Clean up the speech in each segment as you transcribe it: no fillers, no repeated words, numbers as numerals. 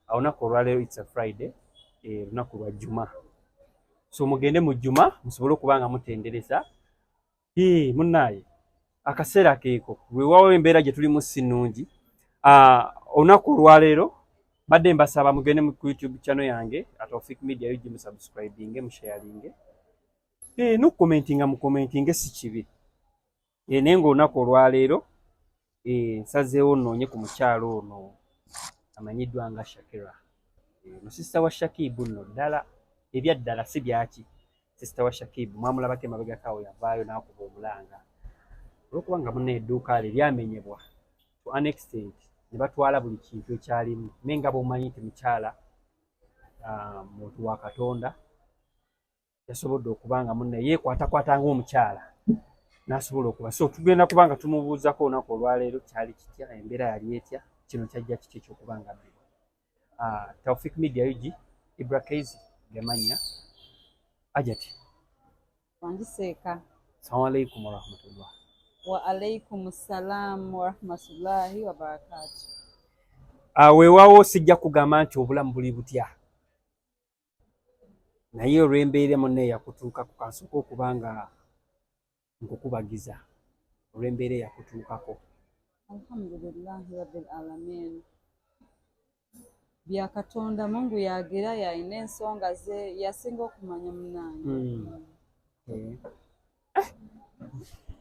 olunaku olwaleero it's a Friday, lunaku lwa Juma. So mugende mu Juma musobole okuba nga mutendereza. Munnaye akaseera keeko weewaawo embeera gye tulimu si nnungi. Olunaku olwaleero badde mbasaba mugende mu YouTube channel yange Tawfik Media UG musubscribinge musharinge. Nukukomentinga mukomentinge si kibi. Naye ng'olunaku olwaleero nsazeewo nnoonye ku mukyalo ono amanyiddwa nga Shakira. Musista wa Shakibu nno ddala ebyaddala si byaki. Sista wa Shakibu mwamulabako emabegako yavaayo n'akuba omulanga. Olwokuba nga munne edduuka lye lyamenyebwa to an extent ne batwala buli kintu ekyalimu. Naye nga bw'omanyi nti mukyala muntu wa Katonda yasobodde okuba nga munne yeekwatakwata ng'omukyala n'asobola okuba. So tugenda kuba nga tumubuuzako olunaku olwaleero kyali kitya, embeera yali etya, kino kyajja kiki ekyokuba nga bbibwa. Tawfik Media UG Ibra Keizi Gemanya Ajati. Wandiseeka. Assalamu alaikum wa rahmatullah. Wa alaikum assalam wa rahmatullahi wa barakatuh. Weewaawo sijja kugamba nti obulamu buli butya. Naye olw'embeera munne eyakutuuka ku kansooka okuba nga nkukubagiza olw'embeera eyakutuukako. Alhamdulillahi rabbil alamin. Bya Katonda Mungu yagera yalina ensonga ze yasinga okumanya munnange.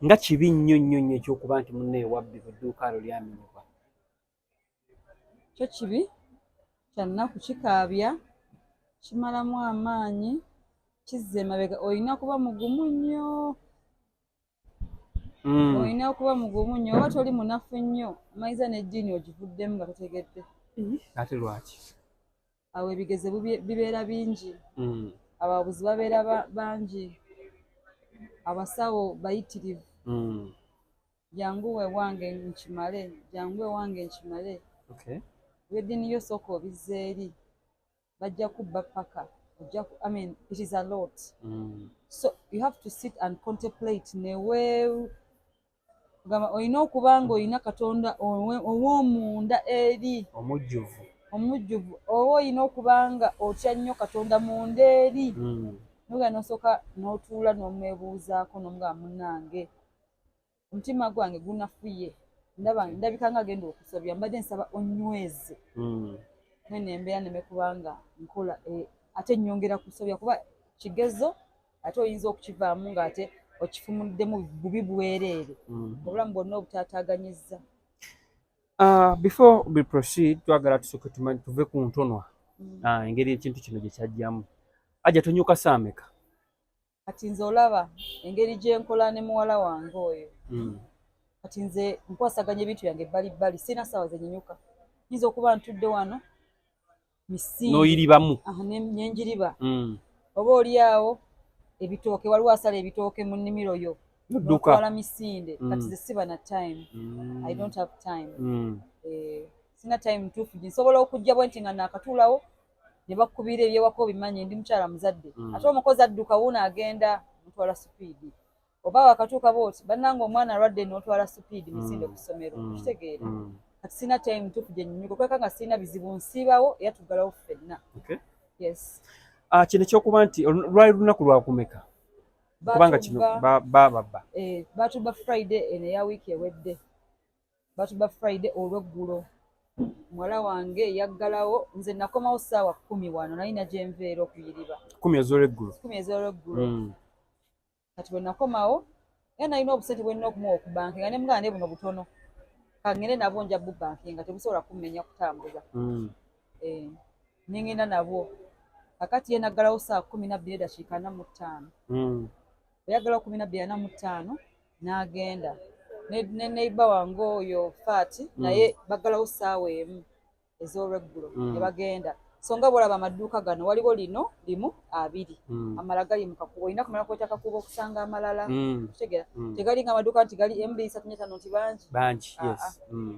Nga kibi nnyo nnyo nnyo ekyokuba nti munne ewabbi budduuka lyo lyamenyebwa. Kyo kibi kya nnaku kikaabya kimalamu amaanyi kizza emabega. Olina kuba mugumu nnyo. Olina okuba mugumu nnyo. Oba toli munafu nnyo amayiza n'eddiini ogivuddemu nga totegedde. Ate lwaki? Awo ebigeze bibeera bingi. Ababuzi babeera bangi. Abasawo bayitirivu. Jangu wange nkimale, jangu wange nkimale. Eddiini yo sooka obizzeeri bajja kubba paka. I mean, it is a lot. So you have to sit and contemplate. Olina okuba nga olina Katonda ow'omunda eri omujjuvu. Oba olina okuba nga otya nnyo Katonda munda eri. Noga nosooka n'otuula n'omwebuuzaako n'omugaa munnange omutima gwange gunafuye ndabika nga agenda okusobya mbadde nsaba onnyweze. Mwene embeera neme kubanga nkola ate nnyongera kusobya kuba kigezo ate oyinza okukivaamu ng'ate okifumuddemu bubi bwereere. Obulamu bwonna obutaataaganyizza. Before we proceed twagala tusooke tuve ku ntonwa engeri ekintu kino gye kyajjamu. Ajja tonyuka saameka. Kati nze olaba engeri gye nkola ne muwala wange oyo. Kati nze nkwasaganya ebintu byange ebbalibbali sirina ssaawa ze nyinyuka. Nyiza okuba ntudde wano misinde n'oyiribamu ne njiriba. Oba oli awo ebitooke waliwo asala ebitooke mu nnimiro yo n'otwala misinde. Kati ze siba na time. I don't have time. Sina time ntuufu nsobola okujja bwe nti nga naakatuulawo ne bakkubira ebyewaka obimanyi ndi mukyala muzadde. Ate omukozi adduka wuuno agenda mutwala supiidi. Oba wakatuuka booti bannanga omwana alwadde n'otwala supiidi misinde ku ssomero. Kitegeera. Kati sina time ntuufu gye nnyunyuka okweka nga sirina bizibu nsiibawo era tuggalawo ffenna. Yes. Kino ekyokuba nti lwali lunaku lwakumeka kubanga kino babba. Batubba Friday eno eya wiiki ewedde. Batubba Friday olw'eggulo. Muwala wange yaggalawo nze nakomawo ssaawa 10 wano nalina gye nveera okuyiriba. 10 ez'olweggulo. Kati bwe nakomawo era nalina obusente bwe nnina okumuwa ku banki nga ne mugamba ne buno butono. Kangende nabwo nja bbanki nga tebusobola kummenya kutambuza. Nengenda nabwo. Kakati ye naggalawo saa 12:45. Yaggalawo 12:45 n'agenda. Ne neighbor wange oyo Faati naye baggalawo ssaawa emu ez'olweggulo ne bagenda. So nga bw'olaba amaduuka gano waliwo lino limu 2 amala gali mu kakubo. Olina kumala kweta akakubo okusanga amalala. Kitegeera tegali nga amaduuka nti gali M235 nti bangi.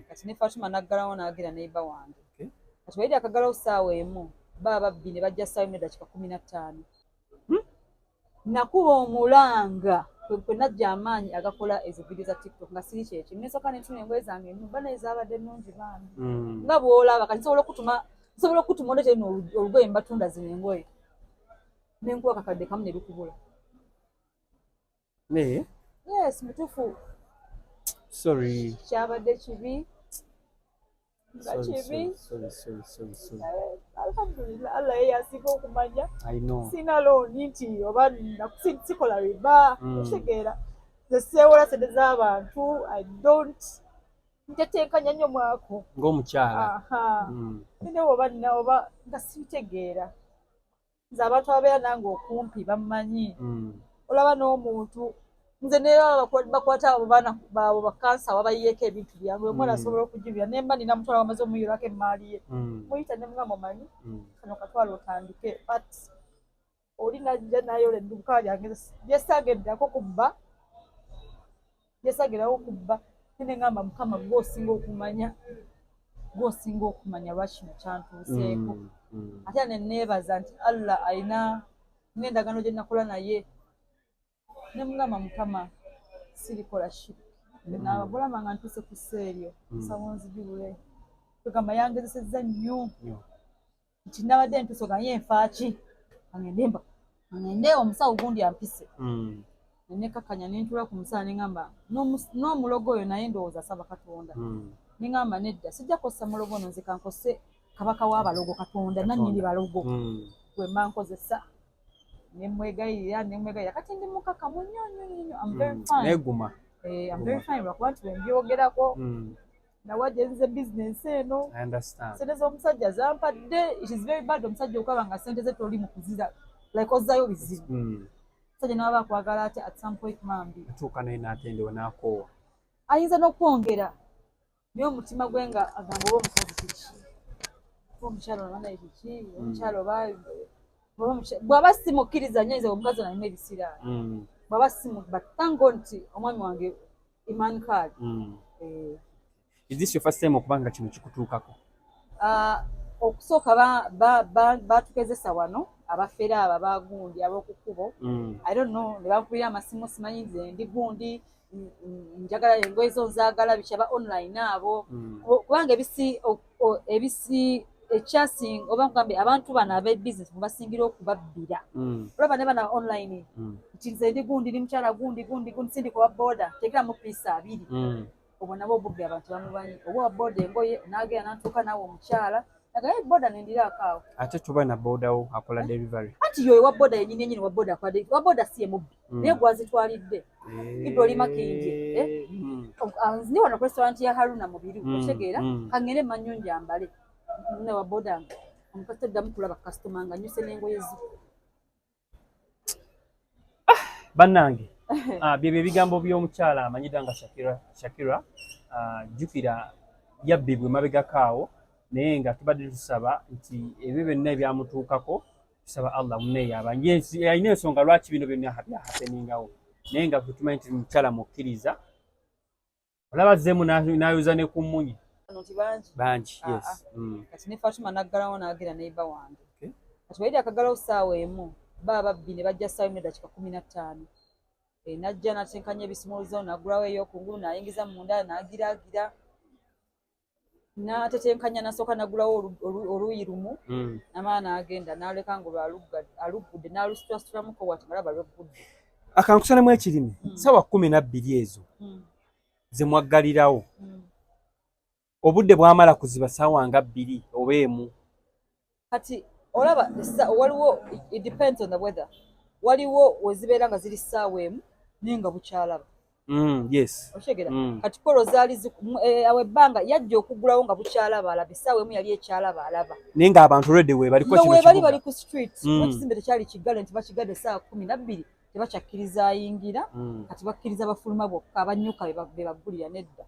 Kati ne Fatuma naggalawo n'agenda neighbor wange. Kati bwe yali akaggalawo ssaawa emu baba 2 ne bajja ssaawa 1:15. Nakuba omulanga kwe najja amaanyi agakola ezo video za TikTok nga siri kyekyo. Nesooka ne ntuna engoye zange nnyo bana ezaabadde nnungi bambi. Nga bw'olaba kati nsobola okutuma nsobola okutuma ondeetera eno olugoye mbatunda zino engoye nenkuwa kakadde kamu ne lukubula. Yes, mutuufu. Sorry. Kyabadde kibi. Sorry. Alhamdulillah, Allah ye yasinga okumanya. I know. Sina looni nti oba sikola riba. Kitegeera. Nze seewola sente z'abantu. I don't ntetenkanya nnyo mwako. Ng'omukyala. Nine oba nga sitegeera. Nze abantu ababeera nange okumpi bammanyi. Olaba n'omuntu nze neera bakwata abo baana baabo bakansa wabayiyeeko ebintu byange omwana asobola okugibira nemba nina mutwala wamaze omuyirako emmaali ye muyita ne mugamba omanyi kano katwala otandike but oli najja nayola edduuka lyange lyesagendako kubba nine ngamba mukama gwosinga okumanya lwaki kino kyantuuseeko ate ne neebaza nti Allah alina n'endagaano gye nakola naye ne mugamba mukama sirikola shiriki nabagulama nga ntuuse ku sseeryo nsaba onzijulule tugamba yangezesezza nnyo nti nabadde ntuuse nga ye nfaaki ngende omusawo gundi ampise nenekakanya nentula ku musaala neŋŋamba n'omulogo oyo naye ndowooza asaba Katonda neŋŋamba nedda sijja kukozesa mulogo ono nze kankose kabaka w'abalogo Katonda nannyini balogo gwe mba nkozesa nemwegayirira kati ndi mukakamu nnyo I'm very fine neguma I'm very fine lwakuba nti bwembyogerako nawa gye nzize bizinensi eno sente z'omusajja zampadde it is very bad omusajja okaba nga sente ze toli mu kuzira like ozzayo bizibu omusajja nawaba akwagala ate at some point mambi atuuka naye n'atendewa n'akoowa ayinza n'okwongera naye omutima gwe nga agamba oba omukazi kiki omukyalo obanaye kiki omukyalo oba bw'aba simukkiriza nnyo nze omukazi nalimu ebisiraani bw'aba simu but thank God nti omwami wange iman card. Is this your first time okubanga kino kikutuukako? Okusooka batukezesa wano abafere abo abagundi ab'okukubo I don't know ne bampulira amasimu simanyi nze ndi gundi njagala engoye zo nzaagala bikyaba online abo kubanga ebisi ekyasinga oba nkugambe abantu bano ab'ebizinesi mwe basingira okubabbira olaba ne bana online nti nze ndi gundi ndi mukyala gundi sindika owa booda tekeramu piisa 2 obwo nabo obubbi abantu bamubanyi oba owa booda engoye naagenda nantuuka naawe omukyala nagaye booda nendiraako awo ate tuba na boodawo akola delivery anti yoyo wa booda yennyini wa booda akola wa booda si ye mubbi naye gwazitwalidde ibyo oli makinje ndi wano ku restaurant ya Haruna mu biru otegeera kangende manyonja ambale ne wa boda omukasitode damu kulaba customer nga nyuse n'engoye ze bannange byebyo ebigambo by'omukyala amanyidwa nga Shakira jjukira yabbibwa emabegakaawo naye nga tubadde tusaba nti ebyo byonna ebyamutuukako tusaba Allah muneeyaba alina ensonga lwaki bino byonna byahapeningawo naye nga tumanyi nti mukyala mukkiriza olaba azzeemu n'ayuza ne ku mmunyi bangi yes kati ne Fatuma naggalawo n'agira neiba wange kati baidi akaggalawo ssaawa emu baba babbi ne bajja ssaawa emu n'eddakiika 15 najja natenkanya ebisimuluzo nagulawo ey'okungulu n'ayingiza munda n'agiraagira n'atetenkanya nasooka nagulawo oluuyi lumu namala n'agenda n'aleka nga alugudde n'alusitulastulamuko wati ngalaba lweggudde akankusanemu ekirimi ssaawa 12 ezo ze mwaggalirawo obudde bwamala kuziba ssaawa nga 2 oba emu kati olaba waliwo it depends on the weather waliwo wezibeera nga ziri ssaawa emu naye nga bukyalaba yes oshegera kati kolo zaali awe ebbanga yajja okugulawo nga bukyalaba alaba essaawa emu yali ekyalaba alaba naye nga abantu olwedde weebaliko kino kibuga bali ku street ekizimbe tekyali kiggale nti bakigadde essaawa 12 tebakyakkiriza ayingira kati bakkiriza bafuluma bokka abanyuka be baggulira nedda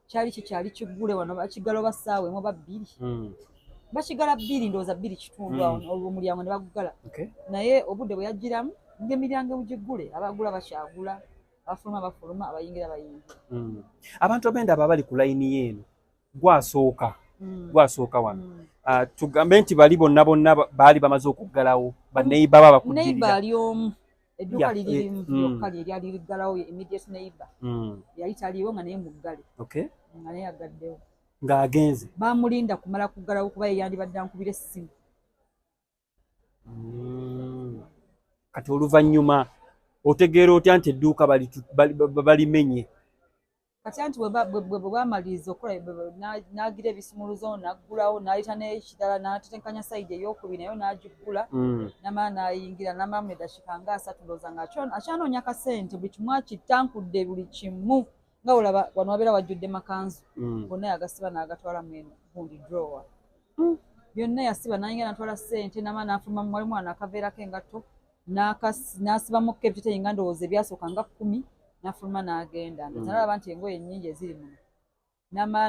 kyali kikyali kiggule wano bakigala oba ssaawa emu oba 2 bakigala 2 ndowooza 2 kitundu awo omulyango ne baggala naye obudde bwe yajjiramu ng'emiryango emugiggule abagula bakyagula abafuluma bafuluma abayingira bayingira abantu abenda aba bali ku layini yeeno gwasooka wano tugambe nti bali bonna baali bamaze okuggalawo baneiba baba bakuddirira neiba ali omu edduuka liri lyokka eryali liggalawo immediate neiba yali taliiwo nga naye muggale nga naye agaddewo ng'agenze bamulinda kumala kuggalawo kuba yeyandibadde ankubira essimu. Kati oluvannyuma otegeera otya nti edduuka balimenye? Kati anti bwe bamaliriza okukola n'agira ebisumuluzo n'aggulawo n'ayita n'ekirala n'atetenkanya sayidi ey'okubiri nayo n'agiggula n'amala n'ayingira n'amala mu eddakiika nga 3 ndowooza ng'akyanoonya kasente buli kimu akitankudde buli kimu nga olaba wano wabeera wajjudde makanzu gonna yagasiba n'agatwala mu gundi drawer byonna yasiba n'ayingira n'atwala ssente n'amala n'afuluma mu walimu wano akaveera k'engatto n'asibamu ebiteteyi nga ndowooza ebyasooka nga 10 n'afuluma n'agenda nalaba nti engoye nnyingi eziri muno n'amala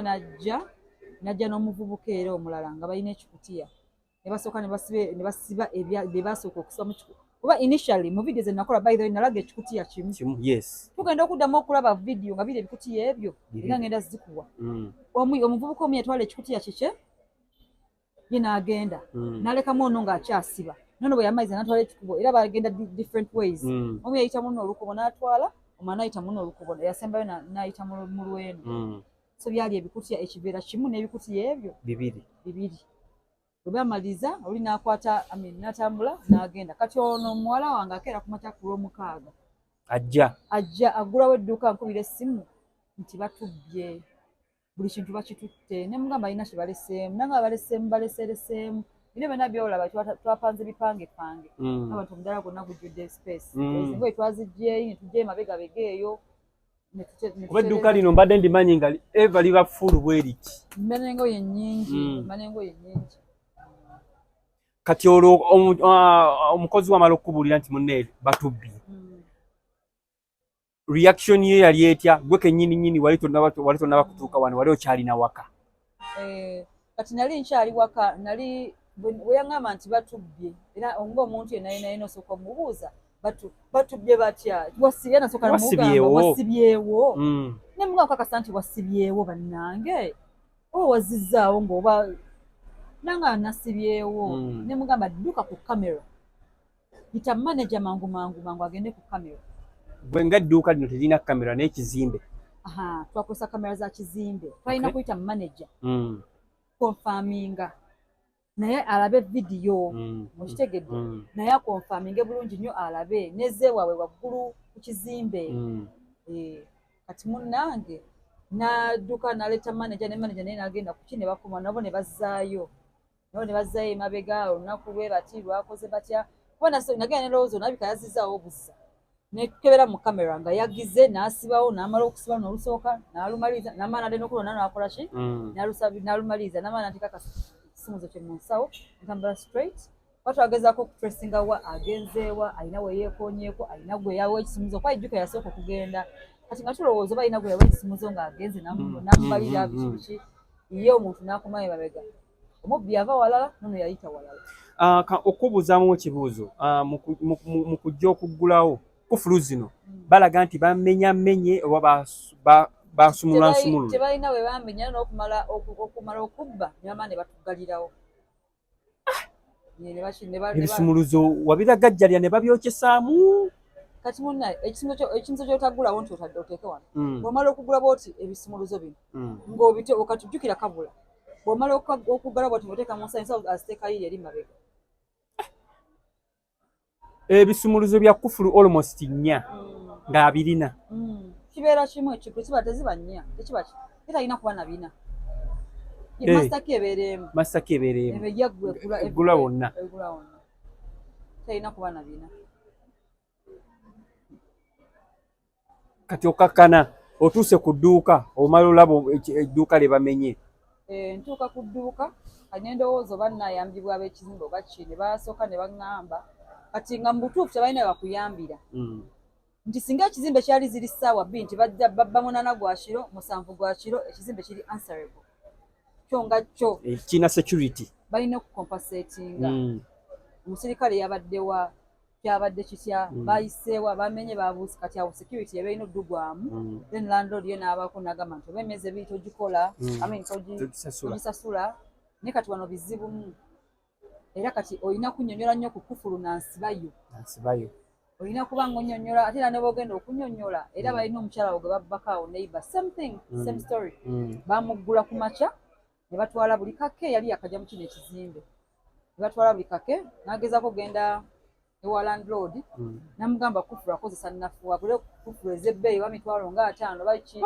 n'ajja n'omuvubuka era omulala nga balina ekikutiya ne basooka ne basiba bye basooka okusiba mu kikutiya kuba initially mu vidiyo ze nakola by the way nalaga ekikutiya kimu. Yes. Tugenda okuddamu okulaba vidiyo nga biri ebikutiya ebyo era ngenda zikuwa. Omuvubuka omu yatwala ekikutiya kike ye n'agenda n'alekamu ono ng'akyasiba nono bwe yamaliza n'atwala ekikubo era bagenda different ways. Omu yayita muno olukubo n'atwala omwana ayita muno olukubo yasembayo n'ayita mu lwenu. So byali ebikutiya ekiveera kimu n'ebikutiya ebyo bibiri. Bwe bamaliza oli n'akwata n'atambula n'agenda. Kati ono muwala wange akeera ku makya ku lw'omukaaga ajja aggulawo edduuka nkubira essimu nti batubbye buli kintu bakitutte ne mugamba alina kye baleseemu nanga baleseemu bino byonna byolaba twapanze bipangepange abantu omudala gwonna gujjudde space engoye twaziggyeyo ne tujja emabega eyo kuba edduuka lino mbadde ndimanyi nga eva liba fulu bwe liti mbana engoye nnyingi kati olwo omukozi wamala okubuulira nti munne batubbye reaction ye yali etya gwe kennyini wali tonnaba kutuuka wano wali okyalina waka? Kati nali nkyali waka nali bwe yaŋŋamba nti batubbye era ng'omuntu yenna nosooka omubuuza batubbye batya wasibye nasooka namugamba wasibyewo ne mugamba kakasa nti wasibyewo bannange wazizzaawo ng'oba nanga nasibyewo ne mugamba dduka ku kamera yita manager mangu agende ku kamera. Gwe nga edduuka lino terina kamera n'ekizimbe twakozesa kamera za kizimbe twalina kuyita manager konfaminga naye alabe vidiyo mukitegedde naye akonfaminge bulungi nnyo alabe nezze waabwe waggulu ku kizimbe kati munnange n'adduka n'aleeta manager ne manager naye n'agenda kuki ne bakoma nabo ne bazzaayo emabega olunaku lwe bati lwakoze batya kuba nagenda nelowooza nabika yazizzaawo obuzza nekebera mu kamera nga yagize n'asibawo n'amala okusiba n'olusooka n'alumaliriza n'amaana ade n'okulona n'akola ki n'alumaliriza n'amaana nti kaka kisumuzo kye mu nsawo ntambula straight batwagezaako okupressinga wa agenzeewa alina we yeekoonyeeko alina gwe yawa ekisumuzo kuba ejjuka yasooka okugenda kati nga tulowooza oba alina gwe yawa ekisumuzo ng'agenze n'amubalira biki ye omuntu n'akomayo emabega omubbi yava walala nono yayita walala. Okubuuzaamu ekibuuzo mu kujja okuggulawo kufulu zino balaga nti bamenyamenye oba basumulula nsumulula tebalina we bamenya n'okumala okubba ne bamala ne batuggalirawo ebisumuluzo wabiragajjalya ne babyokyesaamu. Kati munnaye ekisumuzo ky'otaggulawo nti otadde oteeke wano bw'omala okuggula bwoti ebisumuluzo bino okatujjukira kabula bw'omala okuggala bwoti ng'oteeka mu nsayinsa aziteekayo eri mabega. Ebisumuluzo bya kufulu almost 4 ng'abirina kibeera kimu ekikulu kiba teziba 4 tekiba kitalina kuba na 4 masitaki ebeereemu eggula wonna talina kuba na 4. Kati okakkana otuuse ku dduuka omala olaba edduuka lye bamenye. Ntuuka ku dduuka kati n'endowooza oba nnaayambibwa ab'ekizimbe oba ki ne basooka ne baŋŋamba kati nga mu butuufu tebalina bakuyambira nti singa ekizimbe kyali ziri ssaawa 2 nti bajja babba 8 gwa kiro 7 gwa kiro ekizimbe kiri answerable kyo nga kyo kina security balina okukompasatinga omusirikale yabaddewa kyabadde kitya bayiseewa bamenye babuusi kati awo security yabeerina oddugwamu then landlord ye n'abaako n'agamba nti oba emyezi 2 togikola togisasula naye kati wano bizibumu era kati olina kunnyonnyola nnyo ku kufulu nansibayo olina kuba ng'onnyonnyola ate era ne b'ogenda okunyonnyola era balina omukyala wo gwe babbako awo neighbor same thing same story bamuggula ku makya ne batwala buli kake yali yakajja mu kino ekizimbe ne batwala buli kake n'agezaako ogenda ewa landlord n'amugamba kufulu akozesa nnafu agule kufulu ez'ebbeeyi wa mitwalo nga 5 baki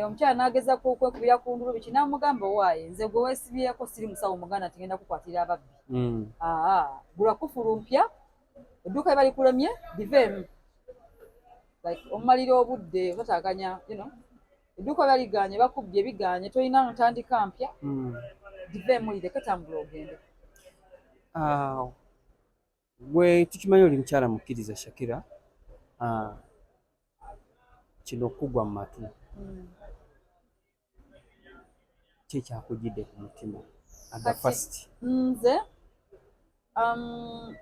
omukyala n'agezaako okwekubira ku ndulu biki n'amugamba owaaye nze gwe weesibyeko siri musawo muganda tigenda kukwatira ababbi gula kufulu mpya edduuka liba likulemye liveemu like omumalira obudde otataganya edduuka liba liganye bakubbye biganye tolina notandika mpya liveemu lireke tambula ogende gwe tukimanyi oli mukyala mukkiriza Shakira kino okugwa mu matu kyekyakugidde ku mutima agafasiti nze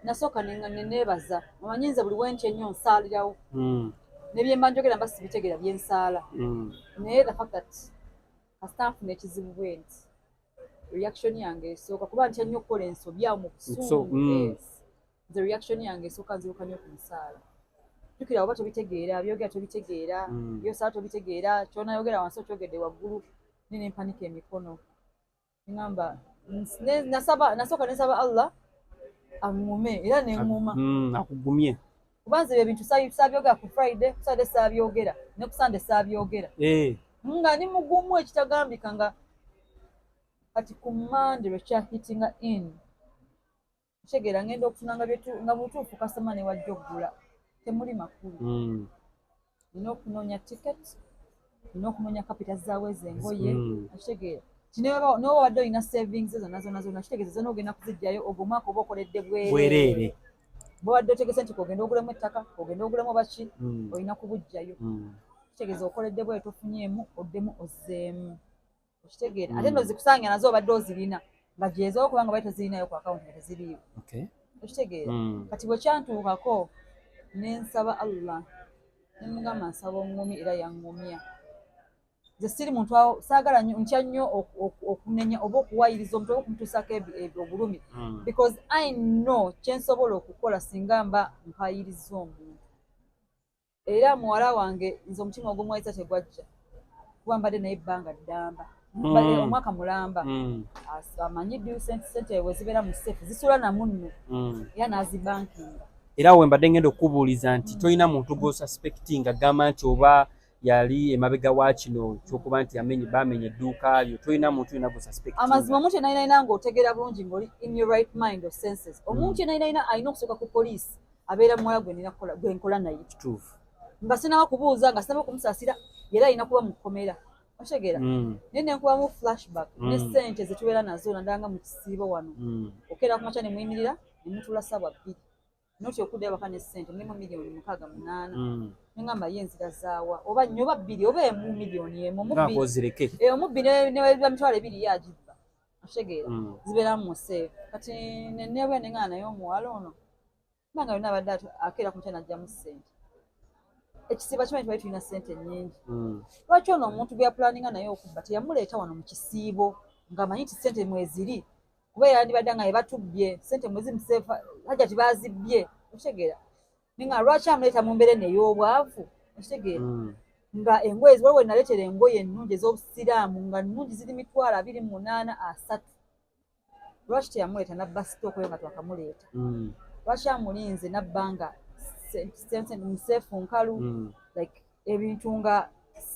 nasooka neneebaza omanyi nze buli wenti ennyo nsaalirawo nebyemba njogera mba sibitegeera byensaala naye the fact that kasita nfuna ekizibu bwe nti reaction yange esooka kuba ntya nnyo okukola ensobya mu busungu nze reaction yange esooka nziruka nnyo ku musaala jjukira oba tobitegeera byogera tobitegeera byosala tobitegeera kyonayogera wansi okyogedde waggulu nene mpanika emikono ngamba nasooka nesaba Allah aŋŋume era neŋŋuma akugumye kubanze ebyo bintu saabyogera ku Friday Saturday saabyogera ne ku Sunday saabyogera nga ni mugumu ekitagambika nga kati ku Monday lwekyahitinga in kitegeera ngenda okufuna nga butuufu kasoma ne wajja oggula temuli makulu nina okunoonya ticket nina okunoonya kapita zaaweeza engoye akitegeera noba wadde olina savings zonna kitegeeza n'ogenda kuzijjayo ogwo omwaka oba okoledde bwereere bwewadde otegese nti ogenda ogulemu ettaka ogenda ogulemu baki olina kubujjayo kitegeeza okoledde bwe tofunyeemu oddemu ozzeemu okitegeera ate no zikusangira nazo obadde ozirina nga gyezo okubanga bali tozirinayo ku akawunti nga teziriiwo okitegeera kati bwe kyantuukako nensaba Allah nemugamba nsaba oŋŋumi era yaŋŋumya nze siri muntu saagala ntya nnyo okunenya oba okuwayiriza omuntu oba okumutuusako obulumi because I know kyensobola okukola singa mba mpayiriza omuntu era muwala wange nze omutima ogw'omwayiza tegwajja kuba mbadde naye ebbanga ddamba omwaka mulamba amanyi ddiru sente bwe zibeera mu sefu zisula namunno era n'azibankinga era we mbadde ngenda okubuuliza nti tolina muntu gw'osuspecting agamba nti oba yali emabega wa kino kyokuba nti bamenya edduuka lyo tolina muntu yonna gw'osuspecting amazima omuntu yenayina ng'otegeera bulungi ng'oli in your right mind of senses omuntu yenayina alina okusooka ku poliisi abeera muwala gwe nkola naye kituufu nga sinaba kubuuza nga sinaba okumusaasira era alina kuba mu kkomera otegeera naye nenkubamu flashback ne ssente zetubeera nazo naddala nga mu kisiibo wano okeera ku makya ne muyimirira ne mutula ssaawa 2 noti okuddayo baka ne ssente mulimu miliyoni 68 nengamba ye nzira zaawa oba nnyo oba 2 oba emu miliyoni emu omubbi nebiba mitwalo 2 yagibba otegeera zibeera mu seefu kati neneebwe nengana naye omuwala ono kubanga yonna abadde akeera ku makya najjamu ssente ekisiiba kimanyi twali tulina ssente nnyingi lwaki ono omuntu gwe yapulaninga naye okubba teyamuleeta wano mu kisiibo ng'amanyi nti ssente mweziri kuba yandibadde nga yebatubbye ssente mwezimuseefa hajja tibazibbye okitegeera ninga lwaki amuleeta mu mbeera eno ey'obwavu okitegeera nga engoye waliwo naleetera engoye ennungi ez'obusiraamu nga nnungi ziri 28,3 lwaki teyamuleeta nabba sitooka eyo nga twakamuleeta lwaki amulinze nabbanga museefu nkalu like ebintu nga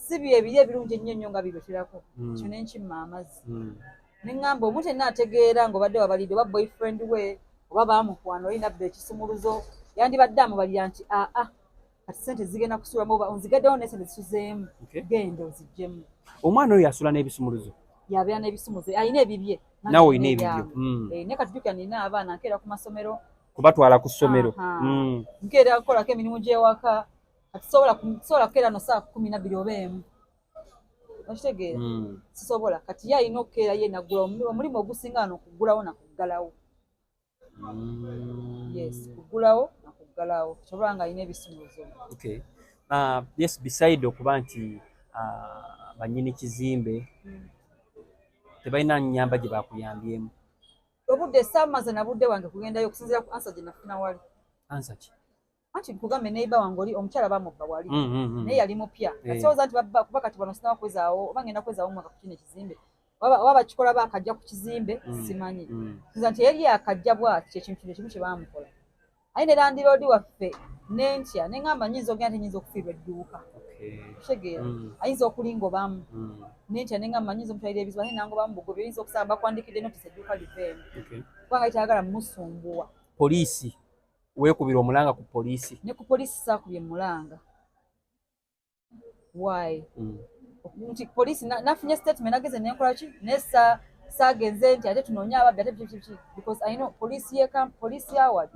si byebiri ebirungi ennyo nga bibeterako kyo nenkimma amazzi neŋŋamba omuntu yenna ategeera ng'obadde wabalidde oba boyfriend we oba baamukwana oli nabba ekisumuluzo yandibadde amubalira nti kati ssente zigenda kusulamu oba onzigaddewo n'essente zisuzeemu genda oziggyemu omwana oyo asula n'ebisumuluzo yabeera n'ebisumuluzo alina ebibye nawe olina ebibyo naye kati jjukira nina abaana nkeera ku masomero kubatwala ku ssomero nkeera kukolako emirimu gy'ewaka kati sobola kukeera no saa 12 oba emu okitegeera sisobola kati ye alina okukeera ye naggula omulimu ogusinga wano okuggulawo nakuggalawo yes kuggulawo nakuggalawo kyobola nga alina ebisumuluzo yes beside okuba nti bannyini kizimbe tebalina nnyamba gye bakuyambyemu obudde saamaze na budde wange kugendayo okusinziira ku ansa gye nafuna wali ansa ki anti kugambe neighbor wange oli omukyala bamubba wali naye yali mupya kasoza nti babba kuba kati bano sinawa kwezaawo oba ngenda kwezaawo mwaka ku kino ekizimbe oba bakikola bakajja ku kizimbe simanyi nza nti eri akajja bwati kyekintu ekimu kye bamukola aye ne landiroodi waffe nentya neŋŋamba nyinza ogenda tenyinza okufiirwa edduuka kitegeera ayinza okulinga obamu nentya neŋŋamba nyinza omutwalira ebizibu ate nange obamu bugobi oyinza okusaba bakwandikidde notisi edduuka liveemu kubanga yitayagala mumusumbuwa poliisi weekubira omulanga ku poliisi ne ku poliisi saakubye mulanga why nti poliisi nafunye statement nageze nenkola ki nesa saagenze nti ate tunoonya ababbi ate biki because I know poliisi yaward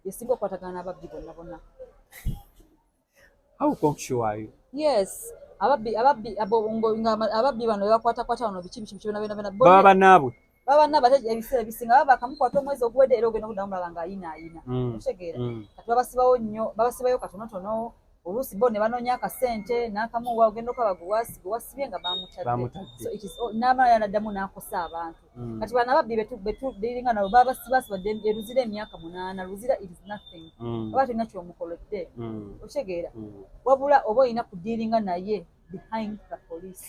yesinga okukwatagana n'ababbi bonna bonna. How conscious are you? Yes, ababbi bano bebakwatakwata bano biki bonna baba bannaabwe ate ebiseera ebisinga baba bakamukwata omwezi oguwedde era ogenda okuddamu mulaba ng'ayinaayina otegeera kati babasibawo nnyo babasibayo katonotono oluusi bo ne banoonya akasente n'akamuwa ogenda okaba gwewasibye nga bamutadde n'amala yanaddamu n'akosa abantu kati bano ababbi betudiringa nabo babasibasibadde eruzira emyaka 8 luzira it is nothing oba tulina kyomukoledde otegeera wabula oba olina kudiringa naye behind the police.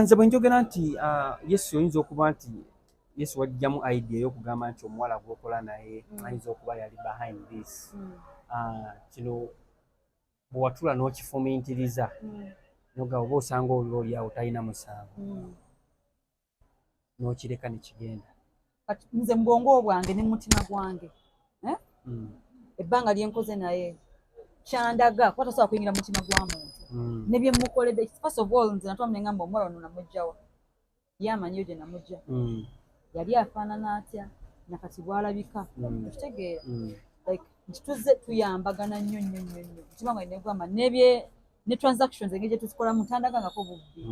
Nze bwe njogera nti Yesu oyinza okuba nti Yesu wajjamu idea y'okugamba nti omuwala gwokola naye ayinza okuba yali behind this kino bwe watula n'okifumiitiriza noga oba osanga oli awo talina musango n'okireka ne kigenda. Kati nze mu bwongo bwange ne mu mutima gwange ebbanga lyenkoze naye kyandaga kuba tosobola kuyingira mu mutima gwa muntu ne bye mukoledde. First of all nze natwala neŋŋamba omuwala ono namugjawa ye amanyiyo gye namugja yali afaanana atya nakati bw'alabika okitegeera like nti tuzze tuyambagana nnyo mutima gwange negamba ne transactions engeri gye tuzikolamu ntandagangako bubbi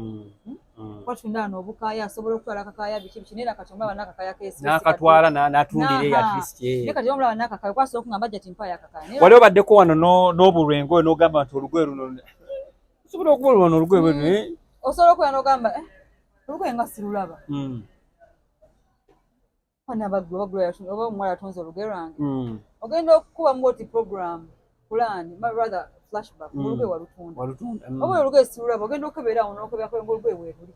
kuba tulina wano obukaaya asobola okutwala akakaaya biki naye nakati omulaba n'akakaaya keesi n'akatwala n'atundira at least naye kati omulaba n'akakaaya kwasobola okungamba budget mpaayo akakaaya wali obaddeko wano n'obulwengo n'ogamba nti olugoye luno osobola okuba olubona olugoye bwe osobola okuba n'ogamba olugoye nga sirulaba bagula oba omuwala atunze olugoye lwange ogenda okukubamu oti program plan rather flashback olugoye walutunda oba olugoye sirulaba ogenda okukebeera awo n'okebeerako olugoye weeruli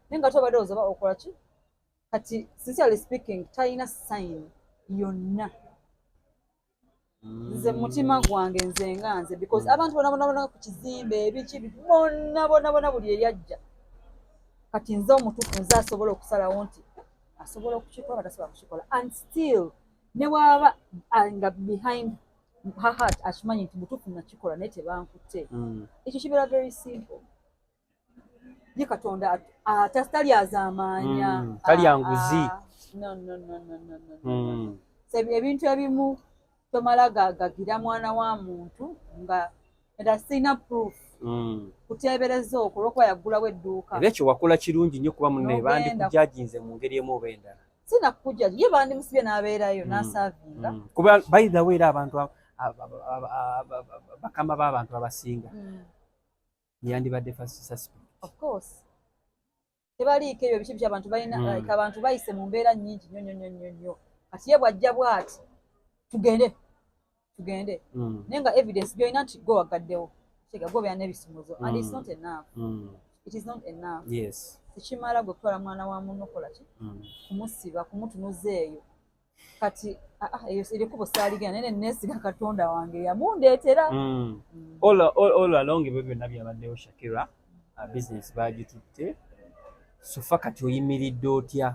naye nga tobadde ozoba okola ki kati sincerely speaking talina sign yonna nze mutima gwange nze nga nze because abantu bona ku kizimbe ebiki bonna buli eryajja kati nze omutuufu nze asobola okusalawo nti asobola okukikola tasobola kukikola and still ne waaba nga behind her heart akimanyi nti mutuufu nakikola naye tebankutte ekyo kibeera very simple ye Katonda tali azaamaanya tali anguzi ebintu ebimu tomala gagagira mwana wa muntu nga sirina proof kuteebereza okwo olw'okuba yaggulawo edduuka era ekyo wakola kirungi nnyo kuba munne bandikujajinze mu ngeri emu oba endala sina kukujaji ye bandimusibye n'abeerayo n'asaavinga kuba by the way era abantu bakama b'abantu abasinga yandibadde first suspect of course tebaliiko ebyo biki abantu balina abantu bayise mu mbeera nnyingi nnyo kati ye bw'ajja bw'ati tugende naye nga evidence gyolina nti gwe wagaddewo gobeera n'ebisumuzo and it's not enough it is not enough tekimala gwe kutwala mwana wa munno okola ki kumusiba kumutunuza eyo kati eyo erikubo saaligenda naye neesiga Katonda wange yamundeetera all along ebyo byonna byabaddewo Shakira business bagitutte sofa kati oyimiridde otya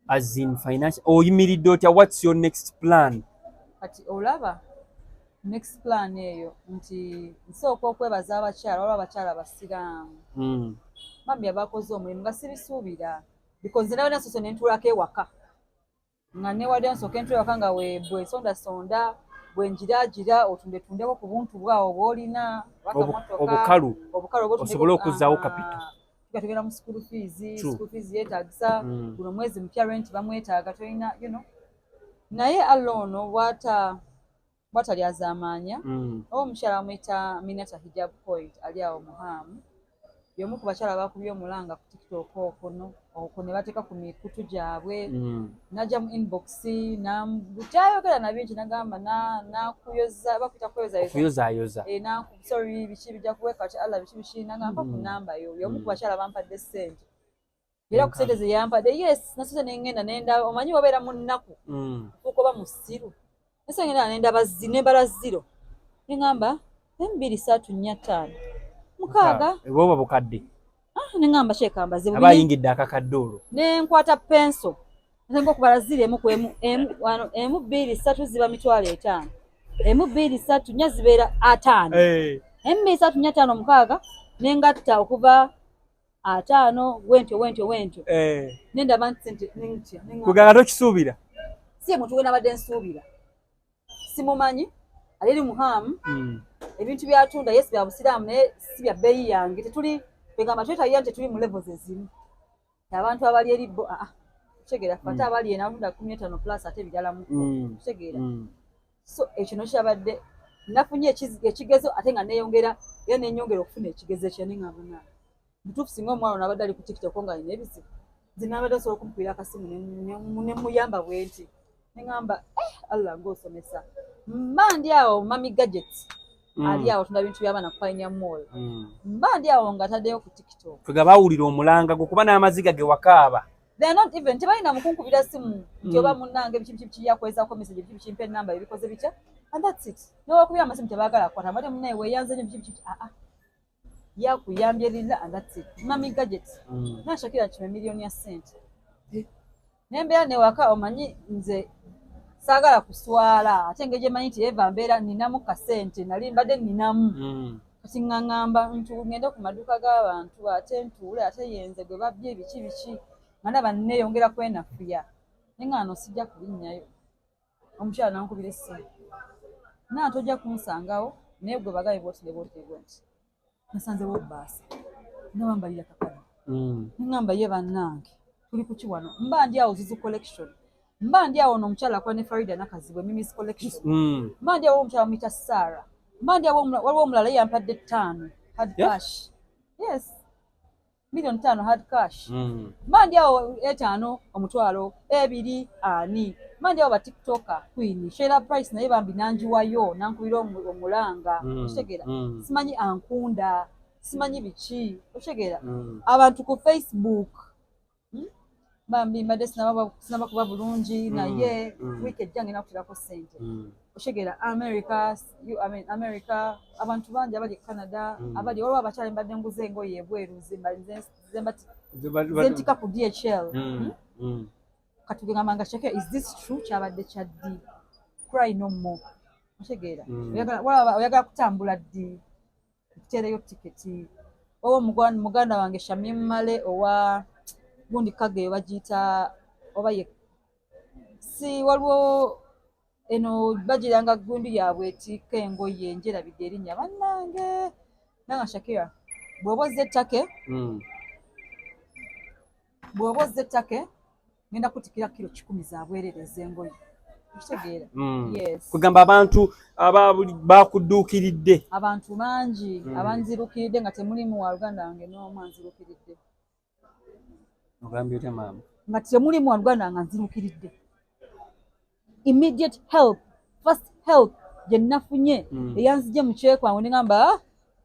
as in financial oyimiridde otya what's your next plan kati olaba next plan eyo nti nsooka okwebaza abakyala olwa abakyala abasiraamu bambi abakoze omulimu nga sibisuubira because nze nawe nasoso nentuulako ewaka nga newadde nsooka entuula ewaka nga bwensondasonda bwenjiragira otundetundeko ku buntu bwawo bw'olina obukalu osobole okuzzaawo kapito tugenda mu school fees yeetaagisa guno mwezi mupya rent bamwetaaga tolina naye aloono bwatali azaamaanya oba omukyala amwita Minata Hijab Point ali awo Muhamu y'omu ku bakyala bakubye omulanga ku TikTok okwo ne bateeka ku mikutu gyabwe najja mu inbox kyayogera na bingi nagamba nakuyoza bakuita kuyozayoza sorry biki bijja kuweka kati Allah biki nagamba ku namba yo y'omu ku bakyala bampadde ssente era ku ssente ze yampadde yes nasoze nengenda nenda omanyi wabeera mu nnaku okuba mu ssiru nase ngenda nembala ziro nengamba 2-3-4-5 mukaaga ebwoba bukadde nengamba shekambaze abayingidde akakadde olwo nenkwata penso nzenga okubala ziri emu 2-3 ziba 5,000 2-3 zibeera 5 2-3-4 mukaaga nengatta okuva 5 wentyo nendaba nti kugala tokisuubira si muntu we nabadde nsuubira simumanyi ali muhamu ebintu byatunda yes bya busiraamu naye si bya bbeeyi yange tetuli begamba twetayira tetuli mu levels ezimu abantu abali eri kitegeera fata abali enatunda 15 plus ate ebirala mu kitegeera so ekyo nokyabadde nafunye ekigezo ate nga neeyongera era nenyongera okufuna ekigezo ekyo nengabona mutuufu singa omwana nabadde ali ku TikTok nga alina ebizibu nze nabadde osobola okumupiira akasimu nemuyamba bwenti nengamba Allah ng'osomesa mba ndi awo mami gadgets ali awo tunda bintu by'abaana ku Pioneer Mall mba ndi awo nga taddeyo ku TikTok twega bawulira omulanga gwe kuba n'amaziga ge wakaaba they're not even tebalina mukunkubira simu nti oba munnange biki yakwezaako message biki bikimpa enamba ebikoze bitya and that's it nowakubira amasimu tebaagala akwata amate munaye weeyanze nyo biki yakuyambye lilla and that's it mami gadgets nashakira kime miliyoni ya ssente nembeera newaka omanyi nze saagala kuswala ate engeri gyemanyi nti eva mbeera ninamu kasente nali mbadde ninamu kati ŋŋaŋŋamba ngende ku maduuka g'abantu ate ntuule ate yenze gwe babbye biki nga ndaba neeyongera kwenafuya neŋŋaano sijja kulinnyayo omukyala nankubira essimu naa tojja kunsangawo naye gwe bagabe bwotirebwotirebwe nti nasanzewo bbaasa ngaba mbalira kakadde neŋŋamba ye bannange tuli kuki wano mba ndi awo Zuzu collection mba ndi awo n'omukyala akuba ne Farida Nakazibwe Mimi's collection mba ndi awo omukyala muyita Sarah mba ndi awo waliwo omulala ye yampadde 5 hard cash yes million 5 hard cash mba ndi awo 5 omutwalo 2 ani mba ndi awo ba TikToker Queen Sheila Price naye bambi nanjiwayo nankubira omulanga okitegera simanyi ankunda simanyi biki okitegera abantu ku Facebook bambi mbadde sinaba kuba bulungi naye wiiki ejjange nakutirako ssente okitegera America abantu bangi abali Canada abali waliwo abakyala mbadde nguze engoye ebweru zentika ku DHL katugambanga cheke is this true kyabadde kya ddi cry no more okitegera oyagala kutambula ddi kutereyo tiketi owo muganda wange Shamim Male owa gundi kage bagiyita oba ye si waliwo eno bagiranga gundi yaabwe etika engoye enjerabidde erinnya bannange nanga Shakira bw'oba ozze ettake ngenda kutikira kilo 10 zabwerereza engoye okitegeera yes kugamba abantu bakudduukiridde abantu bangi abanzirukiridde nga temulimu wa Luganda wange n'omu anzirukiridde ogambye otya maama nga temulimu wa Luganda nga nzirukiridde immediate help first help gye nafunye eyanzije mu kyekwangu nengamba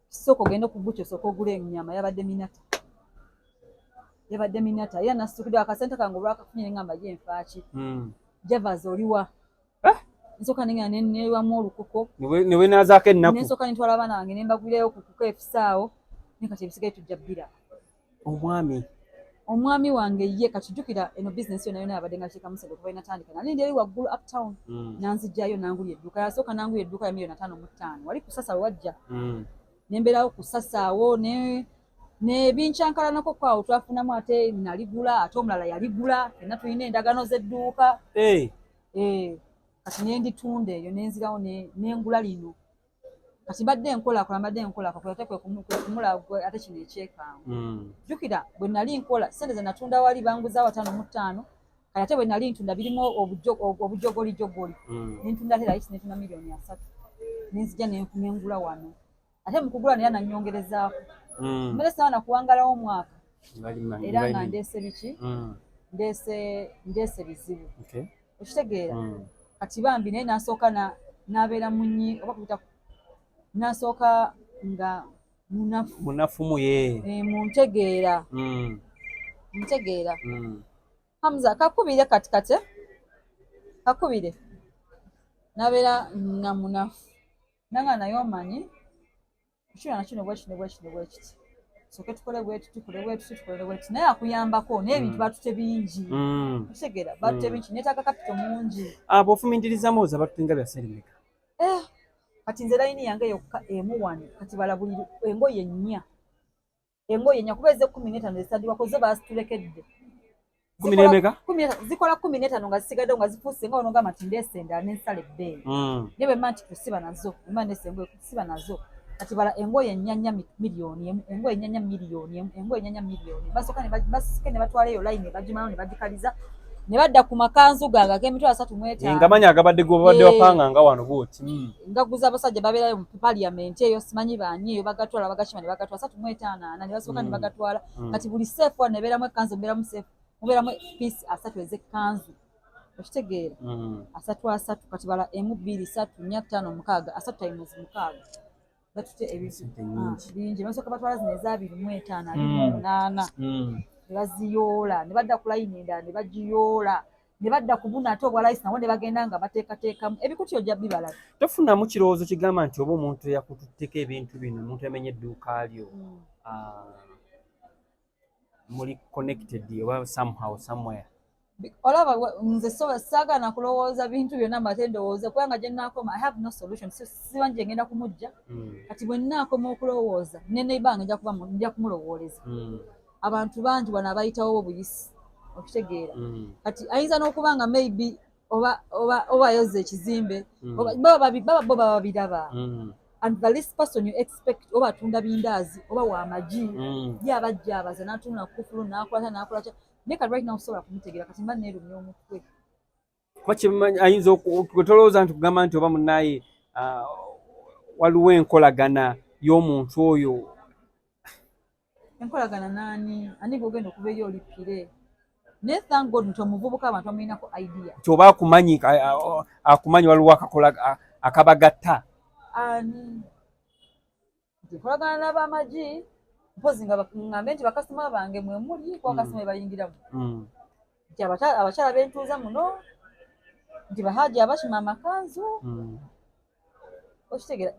soko genda ku butcher soko ogula ennyama yabadde minata era nasukidde akasente kange olwakafunye nengamba gye nfaaki javaza oliwa nsooka nengenda newamu olukoko newe nazaako ennaku nensooka nentwala abaana bange nembagwireyo ku KFC nekati ebisigaye tujja bbira omwami wange ye katujjukira eno bizinesi yonna yabadde nga kiteekamu ssente okuva inatandika nalindi eri waggulu uptown nanzijjayo nangulya edduuka yasooka nangulya edduuka ya $5,500 wali kusasa wajja nembeerawo kusasaawo nebinkyankalanako kwawo twafunamu ate naligula ate omulala yaligula fenna tulina endagano z'edduuka kati nenditunda eyo nenzirawo nengula lino kati mbadde nkola ate kwe kumula ate kino ekyekangu jjukira bwe nali nkola ssente ze natunda wali banguzaawo 5,500 kati ate bwe nali ntunda birimu obujogolijogoli nentunda ate layisi nentunda $3,000,000 nenzija nengula wano ate mu kugula naye nanyongerezaako mmere sawana kuwangalawo omwaka era nga ndeese biki ndeese bizibu okitegeera kati bambi naye nasooka nabeera munyi oba kubita nasooka nga munafumu ye muntegeera Hamza kakubire kati kakubire nabeera nga munafu nanga naye omanyi kino nakino bwekiti soke tukole bwetuti naye akuyambako naye ebintu batute bingi kitegeera batute bingi neetaaga kapito mungi bw'ofumintirizamu oza batutenga byaserimeka kati nze layini yange yokka emu wano kati balabulira engoye nnya kuba eze 15 zisadiwako zo basitulekedde zikola 15 nga zisigaddewo nga zifuuse nga onogamba nti ndeese endala nensala ebbeeyi naye bwe mma nti kusiba nazo emma ndeese engoye kusiba nazo kati bala engoye ennyanya miliyoni emu engoye ennyanya miliyoni emu engoye ennyanya miliyoni basooka ne batwalayo layini ne bagimalawo ne bagikaliza ne badda ku makanzu gange ag'emitwalo 35 nga manyi agabadde gobadde wapanga nga wano bwoti ngaguza abasajja babeerayo mu paliament eyo simanyi baani eyo bagatwala bagakima ne bagatwala 35 ne basooka ne bagatwala kati buli seefu wano nebeeramu ekanzu mubeeramu seefu mubeeramu piisi 3 ez'ekkanzu okitegeera 3 kati bala 1 2 3 4 5 6 3 times 6 batute ebintu bingi basooka batwala zino eza 25 28 ne baziyoola ne badda ku layini endala ne bagiyoola ne badda ku buna ate obwa layisi nabo ne bagenda nga bateekateekamu ebikuti ojja bibala tofunamu kirowoozo kigamba nti oba omuntu yakututteko ebintu bino omuntu yamenye edduuka lyo muli connected oba somehow somewhere olaba nze saagaana kulowooza bintu byonna mbate ndowooze kubanga gye nnaakoma I have no solution siba nje ngenda kumujja kati bwe nnaakoma okulowooza ne neibange nja kumulowooleza abantu bangi bano abayitawo buyisi okitegeera kati ayinza n'okuba nga maybe oba ayoza ekizimbe baba bo babiraba and the least person you expect oba atunda bindaazi oba w'amagi ye abajja abaza n'atunda kufulu n'akolata n'akola kya naye kati right now osobola kumutegeera kati mba neerumya omutwe ayinza tolowooza nti kugamba nti oba munnaye waliwo enkolagana y'omuntu oyo enkolagana naani ani gogenda okuba eri olipire naye thank God nti omuvubuka abantu bamulinako idea nti oba akumanyi waliwo akakola akabagatta ani nkolagana n'abamagi mpozi nga ngambe nti bakasitoma bange mwe muli kwa bakasitoma bayingiramu nti abakyala bentuuza muno nti bahaji abakima amakanzu okitegeera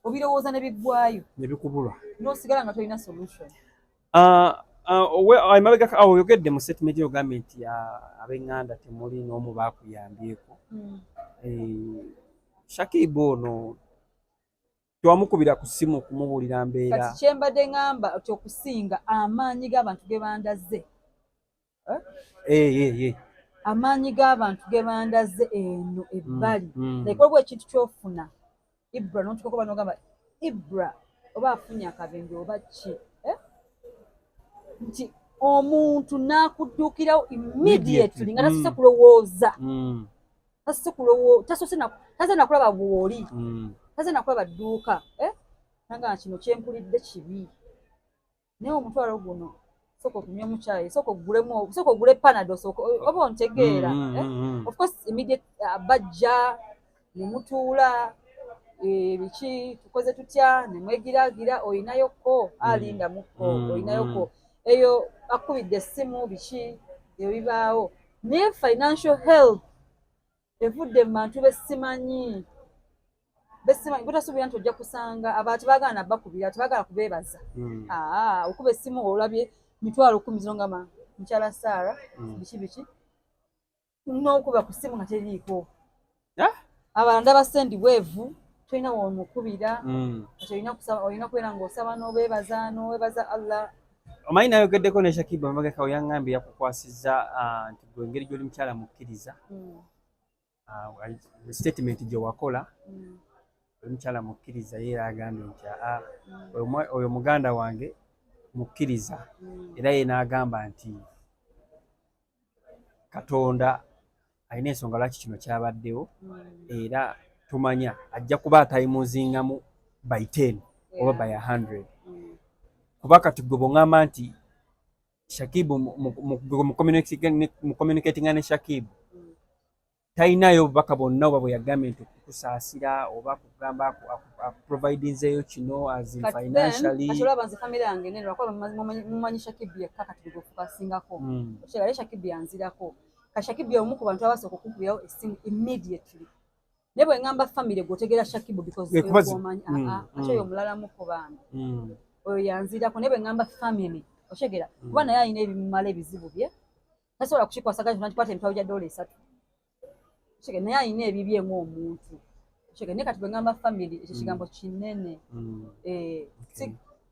obirowooza ne biggwayo ne bikubulwa n'osigala nga tolina solution oyogedde mu statement ogambye nti ab'eŋŋanda temuli n'omu baakuyambyeko Shakib ono twamukubira ku ssimu kumubuulira mbeera kati kyembadde ŋŋamba nti okusinga amaanyi g'abantu ge bandaze amaanyi g'abantu ge bandaze eno ebbali ekolwa ekintu ky'ofuna Ibra n'otukako banogamba Ibra oba afunye akabenje oba ki nti omuntu n'akudduukirawo immediately nga tasose kulowooza taze nakulaba bw'oli taze nakulaba dduuka nanga kino kyempulidde kibi naye omutwalo guno sooka okunywa omukyayi sooka ogule panado oba ontegeera of course immediate bajja ne mutuula biki tukoze tutya ne mwegiraagira oyinayokko alindamukko oyinayokko eyo akubidde essimu biki ebyo bibaawo naye financial health evudde mu bantu besimanyi butasuubira nti ojja kusanga abantu baagala nabbakubira tebaagala kubeebaza okuba essimu olabye 10,000 zino ngamba mukyala Saara biki n'okuba ku ssimu nga teriiko abalala ndaba sendi bwevu tolina womukubira olina kubeera ng'osaba n'obeebaza Allah omanyi nayogeddeko ne Shakib amabegaka oyaŋŋambye yakukwasizza nti gwe engeri gy'oli mukyala mukkiriza statement gye wakola oli mukyala mukkiriza ye era agambye nti oyo muganda wange mukkiriza era ye n'agamba nti Katonda alina ensonga lwaki kino kyabaddewo era tumanya ajja kuba atayimuzingamu by 10 oba by 100 kuba kati gwe bw'oŋŋamba nti Shakibu mu communicating ne Shakibu talinayo obubaka bwonna oba bwe yagambye nti okukusaasira oba kugamba providinzeeyo kino as in financially. Kati olaba nze famire yange nene lwakuba mumanyi Shakibu yekka kati gwe gofukasingako. Okyera Shakibu yanzirako. Kati Shakibu omu ku bantu abasooka okunkubirawo essimu immediately. Ne bwe ngamba famire gwotegeera Shakibu because omanyi ate oyo omulalamu ku bambi. Oyo yanzirako ne bwe ngamba family. Oshegera kuba naye alina ebimumala ebizibu bye. Tasobola kukikwasaganya kyonna kikwata emitwalo gya $3. Oshegera naye alina ebibye ng'omuntu. Oshegera ne kati bwe ngamba family ekyo kigambo kinene.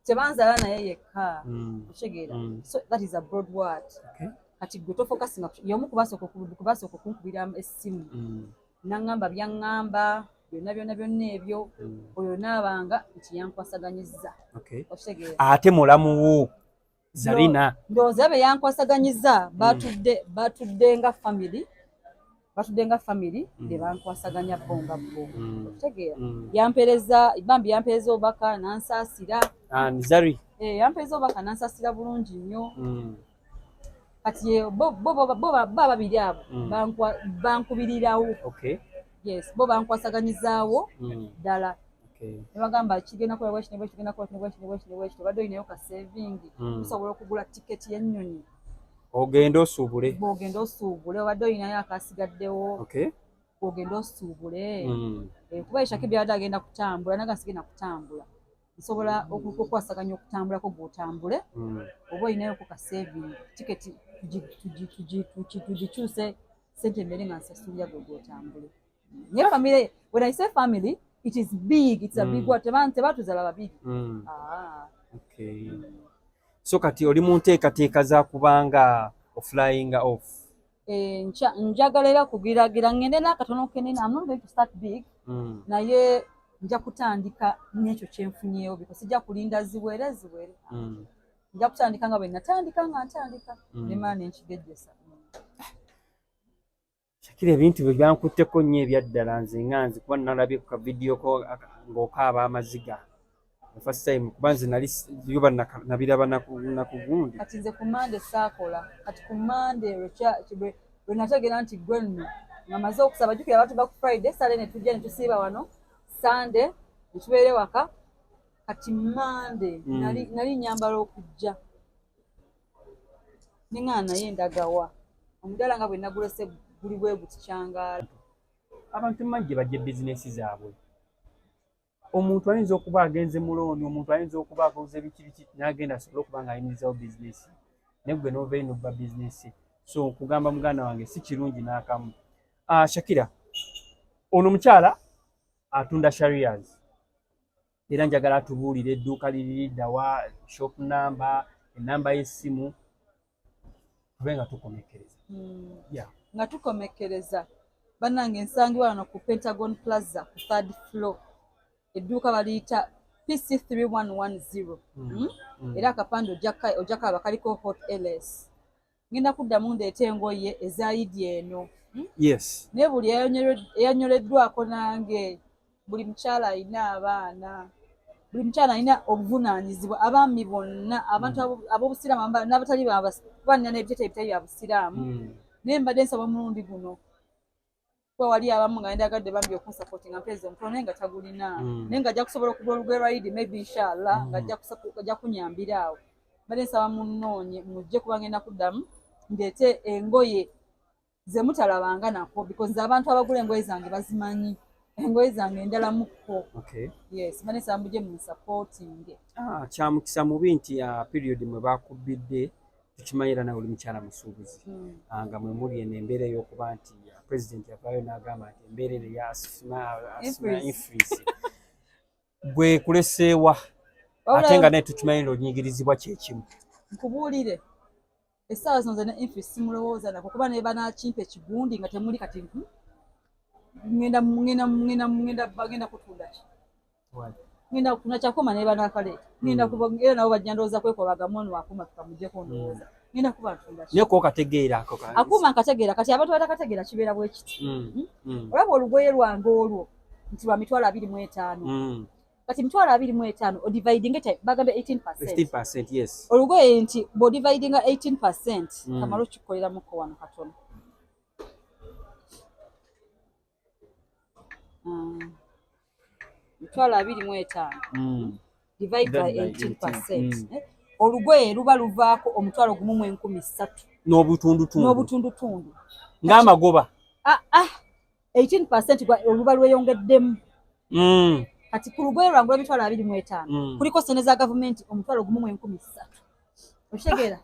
Tebanzaala naye yekka. Oshegera so that is a broad word. Kati gwe tofokasinga y'omu kubasooka okunkubira essimu. N'angamba byaŋŋamba byonna ebyo oyo n'abanga nti yankwasaganyizza. Ate mulamu wo Zarina ndowooza be yankwasaganyizza batudde nga family ne bankwasaganya bo nga bo. Otegeera yampereza bambi yampereza obubaka nansaasira. Zari yampereza obubaka nansaasira bulungi nnyo. Kati bo babiri abo bankubirirawo. Yes, bo bankwasaganyizaawo ddala. Ne bagamba kigenda kukola bwekiti ne bwekiti obadde olinayo ka saving osobola okugula tiketi y'ennyonyi ogenda osuubule obadde olinayo akasigaddewo ogenda osuubule kuba Shakibu yabadde agenda kutambula naga sigenda kutambula nsobola okukwasaganya okutambulako gw'otambule oba olinayo ka saving tiketi tugikyuse ssente mbere nga nsasulira gw'otambule. Naye family, when I say family, it is big. It's a big word. Tebatuzala babiri. So kati oli mu nteekateeka za kubanga flying off. Njagala era kugiragira ngende n'akatono kenene. I'm not going to start big. Naye nja kutandika n'ekyo kyenfunyeewo because sijja kulinda ziwere. Nja kutandika nga bwe natandika nga ntandika. Ne maana enkigejjesa. Shakira ebintu bwe byankutteko nnyo ebyaddala nze nganze kuba nalabye ku vidiyo ko ng'okaaba amaziga. First time kuba nze nali yoba nabiraba nakugundi. Kati nze ku Monday saakola. Kati ku Monday lwe nategeera nti gwe nno ngamaze okusaba jjukira abantu ba ku Friday Saturday ne tujja ne tusiiba wano Sunday ne tubeere waka. Kati Monday nali nyambala okujja. Ninga naye ndagawa. Omudala nga bwe nagulese buli bwe butichangaala. Abantu mangi bajje bizinesi zaabwe. Omuntu ayinza okuba agenze mulooni, omuntu ayinza okuba akoze biki n'agenda asobola okuba nga ayimirizawo bizinesi. Ne gwe n'obeera n'obba bizinesi. So kugamba muganda wange si kirungi n'akamu. Shakira, ono mukyala atunda Sharias. Era njagala atubuulire edduuka liridda wa shop number, enamba y'essimu. Tube nga tukomekereza. Nga tukomekereza bannange nsangibwa wano ku Pentagon Plaza ku 3rd floor edduuka baliyita PC3110 era akapande ojakaba kaliko hot LS ngenda kuddamu ndeeta engoye ezayidi eno yes naye buli eyanyoleddwako nange buli mukyala alina abaana buli mukyala alina obuvunaanyizibwa abaami bonna abantu ab'obusiraamu n'abatali banna n'ebitete ebitali bya busiraamu naye mbadde nsaba omulundi guno kuba wali abamu nga ndagadde bambi okunsapotinga mpezi omutono naye nga tagulina naye nga ajja kusobola okugula olugwe lwayidi maybe inshallah nga ajja kunyambira awo mbadde nsaba munoonye mujje kuba ngenda kuddamu ndeete engoye ze mutalabanga nako because nze abantu abagula engoye zange bazimanyi engoye zange endala mukko. Yes, mbadde nsaba mujje munsupporting. Kyamukisa mubi nti period mwe bakubidde tukimanyira nawe oli mukyala musuubuzi nga mwe muli eno embeera ey'okuba nti president yavaayo n'agamba nti embeera eyo ya asima influence bwe kuleseewa ate nga naye tukimanyira olinyigirizibwa kyekimu. Nkubuulire essaawa zino zena influence simulowooza nako kuba naye banakimpa ekigundi nga temuli kati ngenda kutunda ki ngenda kufuna kyakoma naye banakaleeta ngenda era nabo bajja ndowooza kwekolagamu ono akuma tukamugyeko ndowooza ngenda kuba ntunda ki naye ko okategeera akuma nkategeera kati abantu batakategeera kibeera bwe kiti olaba olugoye lwange olwo nti lwa $25,000 kati 25 o dividing it bagambe 18%. 15%, yes. Olugoye nti bo dividing 18%. Kamalo kikolera muko wano katono. Mitwalo 25 divide by 18%. Olugoye luba luvaako omutwalo gumu mu 13 n'obutundutundu ng'amagoba 18% oluba lweyongeddemu. Kati ku lugoye lwangu lw'emitwalo 25 kuliko sente za gavumenti omutwalo gumu mu 13. Okitegeera?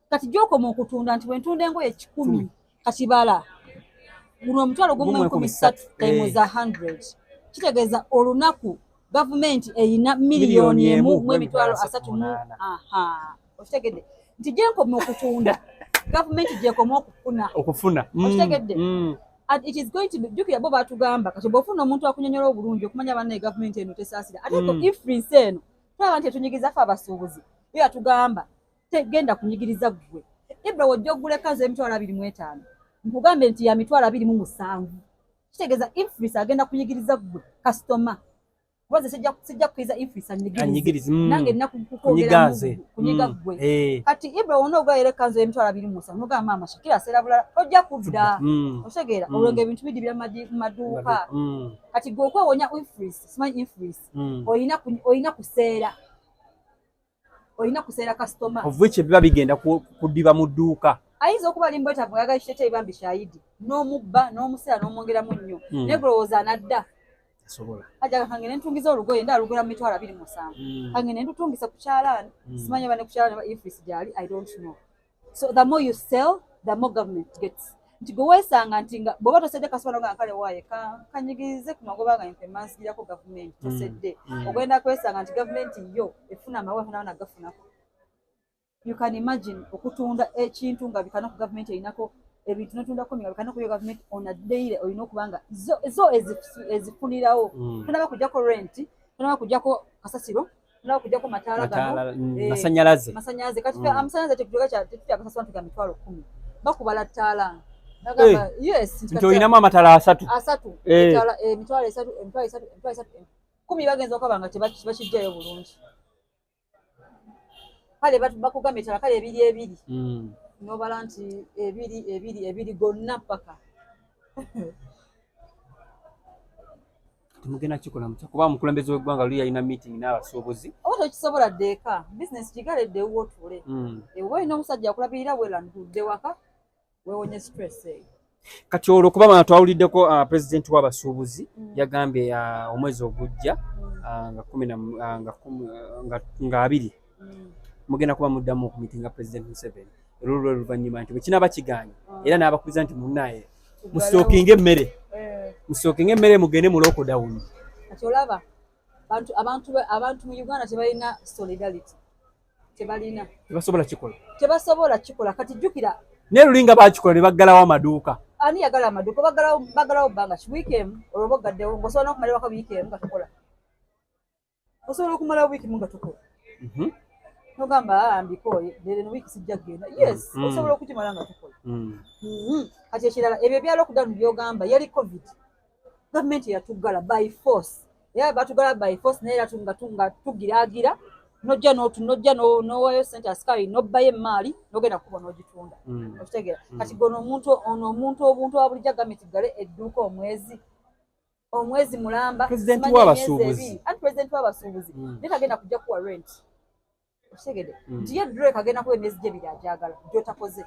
Kati gy'okoma okutunda nti bwentunda engoye 10 kati bala guno omutwalo gumu mu 13 times 100 kitegeeza olunaku gavumenti eyina miliyoni emu mu emitwalo 3. Okitegedde nti gyenkoma okutunda gavumenti gyekoma okufuna. Okitegedde? And it is going to be jukira bo batugamba kati bofuna omuntu akunyonyola obulungi okumanya banne gavumenti eno tesaasira ate ko influence eno twaba nti etunyigiza fa abasuubuzi yo atugamba tegenda kunyigiriza gwe ibra wojja ogula kanzu emitwalo 25 nkugambe nti ya mitwalo 27 kitegeeza influence agenda kunyigiriza gwe customer waze sijja kuiza influence anyigirize nange nakukogera kunyiga gwe kati ibra wona ogayere kanzu emitwalo 27 nogamba mama shakira serabula ojja kudda osegeera olwenge ebintu bidi bya maduuka kati gwe okwewonya influence small influence oyina kuseera customer ovuche biba bigenda kudiba mu dduuka ayinza okuba limbweta bwaga kishete ibambi shahidi n'omubba n'omusera n'omwongera mu nnyo negroza anadda sobola ajaga kangene ntungiza olugoye nda alugula mitwalo 27 kangene ntutungisa ku kyalani simanya bane ku kyalani influence jali I don't know. So the more you sell the more government gets. Nti go wesanga ntinga boba tosedde kasubano nga kale waye kanyigirize ku magoba ga implements gira ko government tosedde ogenda kwesanga nti government yo efuna amawa na gafunako. You can imagine okutunda ekintu nga bikana ku government einako ebintu natunda ko bikana ku government on a daily oyino kubanga zo ezifunirawo tunaba kujja ko rent tunaba kujja ko kasasiro tunaba kujja ko matala gano masanyalaze kati amasanyalaze tekituga kya tekituga kasasiro tuga mitwalo 10 bakubala tala nagamba yes nti oyinamu amatala asatu mitwalo 3 10 bagenza okabanga tebakijjayo bulungi kale bakugamba etala kale ebiri nobala nti ebiri gonna paka tumugenda kikola mutya kuba mukulembeze w'eggwanga luli yalina meeting n'abasuubuzi oba tokisobola ddeeka business kigaledde wotule ewe olina omusajja akulabirira welandudde waka wewonye stress kati olwo kuba twawuliddeko president w'abasuubuzi yagambye omwezi ogujja nga 2 mugenda kuba muddamu okumitinga president Museveni olwo luvannyuma nti bwekinaba kiganye era n'abakubiza nti munnaye musookinga emmere mugende mu lockdown. Kati olaba abantu mu Uganda tebalina solidarity tebasobola kikola kati jjukira ne lulinga bakikola ne baggalawo amaduuka ani yagala amaduuka baggalawo bbanga weekend olwo bagaddewo ng'osobola n'okumala waka weekend nga tukola osobola okumalawo weekend nga tukola nogamba mbikoye lero wiki sijja kugenda yes osobola okukimala nga tukola kati ekirala ebyo bya lockdown byogamba yali covid gavumenti yatuggala by force era batugala by force naye tunga tugiragira nojja nowayo sente asikali nobbayo emaali nogenda kuba n'ogitunda okitegeera kati gono omuntu wa bulijja gavumenti gale edduuka omwezi mulamba president w'abasuubuzi naye tagenda kujja kuwa rent okitegeedde nti ye Drake agenda kuba emyezi gy'ebiri agyagala gy'otakoze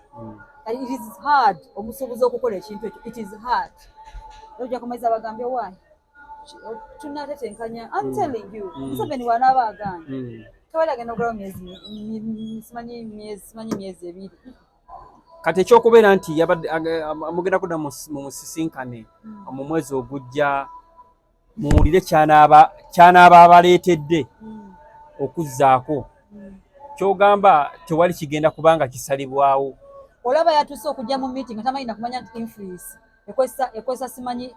it is hard omusuubuzi okukola ekintu ekyo it is hard ojja kumaiza bagambye waayi tunatetenkanya I'm telling you Museveni wanaaba agambye tewali agenda okugulawo simanyi myezi 2 kati ekyokubeera nti mugenda kudda mu musisinkane mu mwezi ogujja muwulire kyanaaba abaleetedde okuzzaako kyogamba tewali kigenda kubanga kisalibwawo olaba yatuse okujja mu meeting tamanyi na kumanya nti influence ekwesa simanyi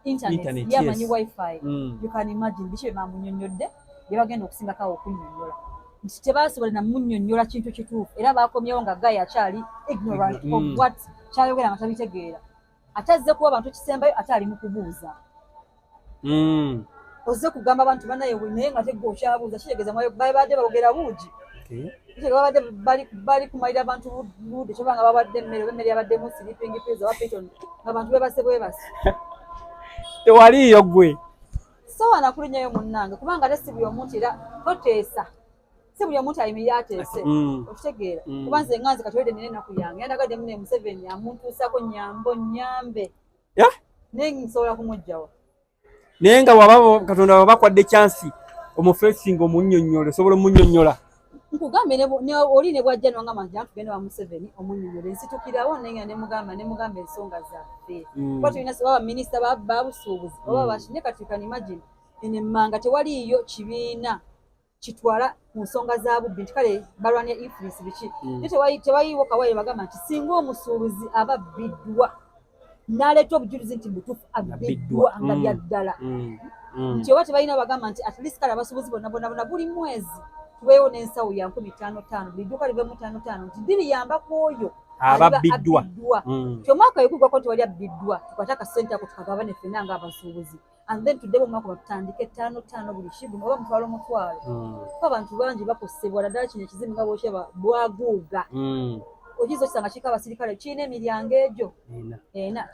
internet yamanyi wifi you can imagine biki bamunyonyodde byebagenda okusingakawo okunyonyola nti tebasobola namunyonyola kintu kituufu era bakomyewo nga gayi akyali ignorant of what kyayogera nga tabitegeera atazze kuba abantu kisembayo ate ali mu kubuuza oze kugamba abantu banaye naye nga tegwa okyabuuza kitegeeza babadde boogera buugi babadde bali kumalira abantu budde kyobanga babadde emmere yabaddemu sleeping pills oba piton ng'abantu bebase tewaliiyo gwe so wanakulinnyayo munnange kubanga ate si buli omuntu era toteesa si buli omuntu ayimirira ateese okitegeera kuba nze nganze kati wedde nina ennaku yange yandagadde mune Museveni amuntuusako nyambe naye nsobola kumugjawa naye nga waba Katonda waba kwadde chansi omufeesinga omunnyonnyola osobola omunnyonnyola nkugambe oli ne bwajja nongamba nti tugende wa Museveni omunnyonnyola nsitukirawo naye nga nemugamba ensonga zaffe kuba tulina baba minisita babusuubuzi oba bakine kati kan imagine enemmanga tewaliiyo kibiina kitwala ku nsonga za bubbi nti kale balwanya influence biki tewayiwo kawaire bagamba nti singa omusuubuzi ababbiddwa n'aleeta obujulizi nti butuufu abbiddwa nga byaddala nti oba tebalina bagamba nti at least kale abasuubuzi bonna buli mwezi tubeewo n'ensawo ya 55 buli dduuka livemu 55 nti diriyambako oyo ababbiddwa ti omwaka wegugwako nti wali abbiddwa tukwate akasente ako tukagabane ffenna nga abasuubuzi and then tuddemu omwaka batutandike 55 buli shibu oba mutwalo kuba abantu bangi bakosebwa naddala kino ekizibu nga bwokyeba bwaguuga okiza okisanga kiriko abasirikale kirina emiryango egyo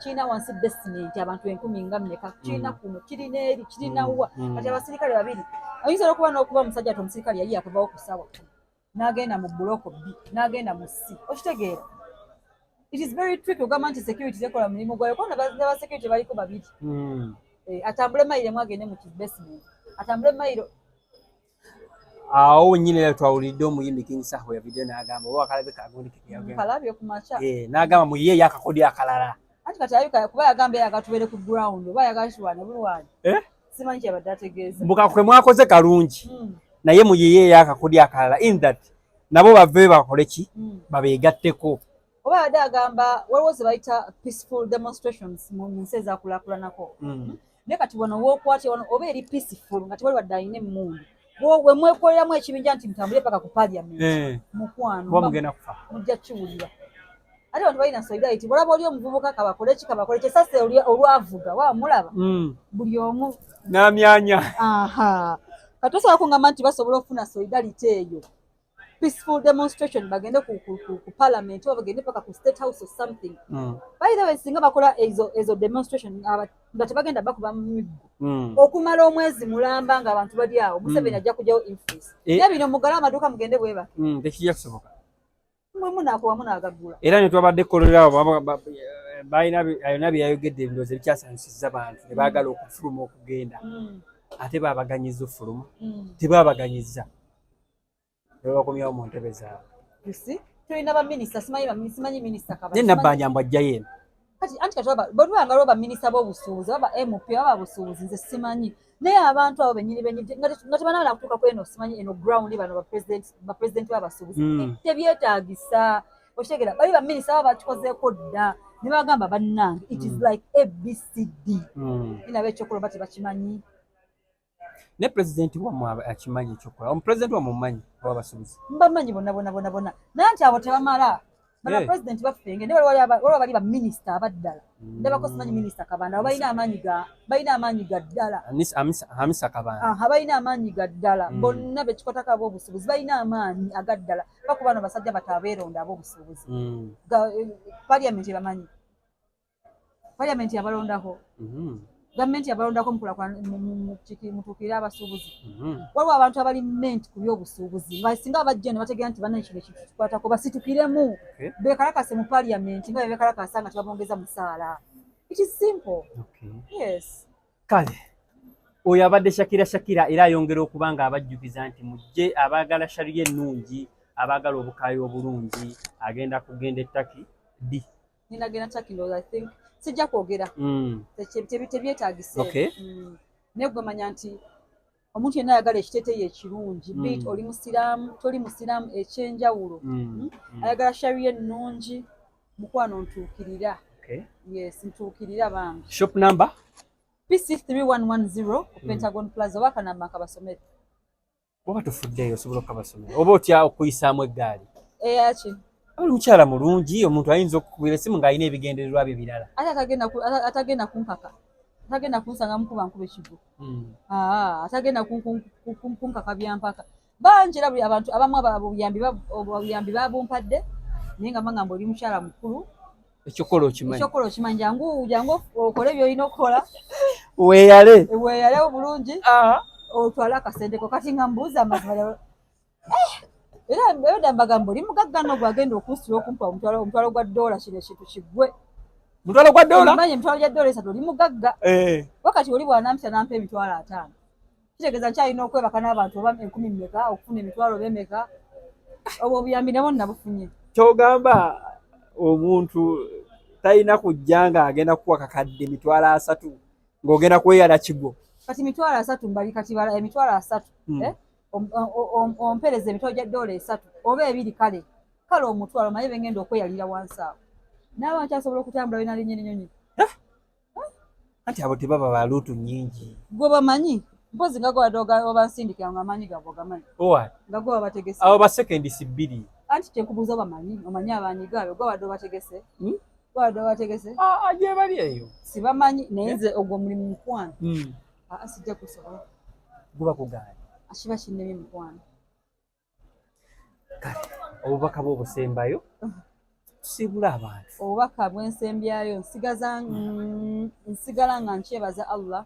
kirina wansi basement abantu 10 nga mmeka kirina kuno kirina eri kirina wa kati abasirikale babiri oyinza okuba n'okuba omusajja ati omusirikale yali yakavawo ku ssaawa n'agenda mu buloko B n'agenda mu C okitegeera it is very tricky ogamba nti security tekola mulimu gwayo kuba n'abasecurity baliko babiri atambule mayiro emu agende mu basement atambule mayiro awo nyine twawulidde omuyimbi King Saho ya video n'agamba oba akalabe kagundi kalabye ku macha n'agamba muyiye yakakodi akalala ati kati ayuka kuba yagamba yakatubere ku ground oba yagashwana bulwani simanyi kyabadde ategeeza mbuka kwe mwakoze kalungi naye muyiye yakakodi akalala in that nabo bave bakole ki babeegatteko oba yadde agamba waliwo ze bayita peaceful demonstrations mu nsi ezakulakulanako naye kati wano wookwatya wano oba eri peaceful nga tewali wadde alina emmundu we mwekoleramu ekibinja nti mutambule paka ku parliament mukwano mujja kiwulira ate bantu balina solidarity olaba oli omuvubuka kabakole kyesase olwavuga waba mulaba buli omu n'amyanya kati osobola kungamba nti basobola okufuna solidarity eyo peaceful demonstration bagende ku parliament oba bagende paka ku state house or something by the way singa bakola ezo demonstration nga tebagenda bakuba mu miggo okumala omwezi mulamba nga abantu bali awo Museveni ajja kujjawo influence naye bino mugala amaduuka mugende bweba tekijja kusoboka munakuwa munagagula era ne twabadde kolerawo bayina byayogedde ebirowoozo ebikyasaanyusizza abantu ne baagala okufuluma okugenda ate baabaganyiza ofuluma tebaabaganyiza bakomyawo mu ntebe zaabwe tulina baminisita simanyi minisita naye Nabbanja ajjayo eno kati bwetubanga lwo baminisita b'obusuubuzi oba MP oba busuubuzi nze simanyi naye abantu abo benyini nga tebanabala kutuuka ku eno simanyi eno ground bano bapulezidenti b'abasuubuzi tebyetaagisa okitegeera bali baminisita baba bakikozeeko dda ne bagamba bannange it is like ABCD inaba ekyokuloba tebakimanyi ne president wammwe akimanyi ekyokukola omupulezidenti wammwe mumanyi wabasuubuzi mbamanyi bonna naye nti abo tebamala bana president baffenge ne waliwo bali baminisita abaddala ndabako simanyi minisita Kabanda abo balina amaanyi ga ddala Hamisa Kabanda balina amaanyi ga ddala bonna bekikotako ab'obusuubuzi balina amaanyi agaddala bakuba bano basajja batabeeronda ab'obusuubuzi parliament bamanyi parliament yabalondako gavumenti yabalondako mutuukirire abasuubuzi waliwo abantu abali ment ku by'obusuubuzi nga singa abajja ne bategeera nti banna ekino kikwatako basitukiremu beekalakase mu parliament nga bebeekalakasa nga tebabongeza musaala it is simple yes kale oyo abadde Shakira era ayongera okuba nga abajjukiza nti mujje abaagala shariya ennungi abaagala obukaayi obulungi agenda kugenda ettaki ddi ninagenda ttaki ndowooza I think sijja kwogera tebyetaagise naye gwe manya nti omuntu yenna ayagala ekiteeteeyi ekirungi bit oli musiraamu toli musiraamu ekyenjawulo ayagala shariya ennungi mukwano ntuukirira yes ntuukirira bangi shop number PC 3110 ku Pentagon Plaza oba akanamba nkabasomere oba tufuddeeyo osobola okukabasomera oba otya okuyisaamu eggaali eyaki oli mukyala mulungi omuntu ayinza okukubira essimu ng'alina ebigendererwa bye birala ate atagenda kunkaka atagenda kunsanga mukuba nkube kigo atagenda kunkakabya mpaka banjira buli abantu abamu obuyambi babumpadde naye nga mbanga oli mukyala mukulu ekyokola okimanyi jangu okole by'olina okukola weeyale bulungi otwale akasenteko kati nga mbuuza amazima era mbagamba oli mugagga n'ogwagenda okunsula okumpa omutwalo gwa $1 kino ekintu kiggwe mutwalo gwa $1 manye emitwalo gya $3 oli mugagga wakati oli bw'anampisa nampa emitwalo 5 kitegeeza nkyalina okwebaka n'abantu oba 10 mmeka okufuna emitwalo bemeka obwo obuyambi nabo nabufunye kyogamba omuntu talina kujja nga agenda kukuwa kakadde emitwalo 3 ng'ogenda kweyala kigo kati emitwalo 3 mbali kati bala emitwalo 3 ompereza emitwalo gya $3 oba 2 kale omutwalo maye bengenda okweyalira wansi awo n'abantu asobola okutambula bina linyonyi anti abo tebaba baluutu nnyingi gwe bamanyi mpozi nga gwe oba nsindikira nga amaanyi gabo gamanyi nga gwe babategese abo basekendisi 2 anti kyenkubuuza omanyi abaanyi gaabwe gwe wadde obategese gye bali eyo sibamanyi naye nze ogwo mulimu mukwano sijja kusobola guba kugaani kiba kinnemye mukwano kale obubaka bw'obusembayo tusiibula abantu obubaka bw'ensembyayo nsigala nga nkyebaza Allah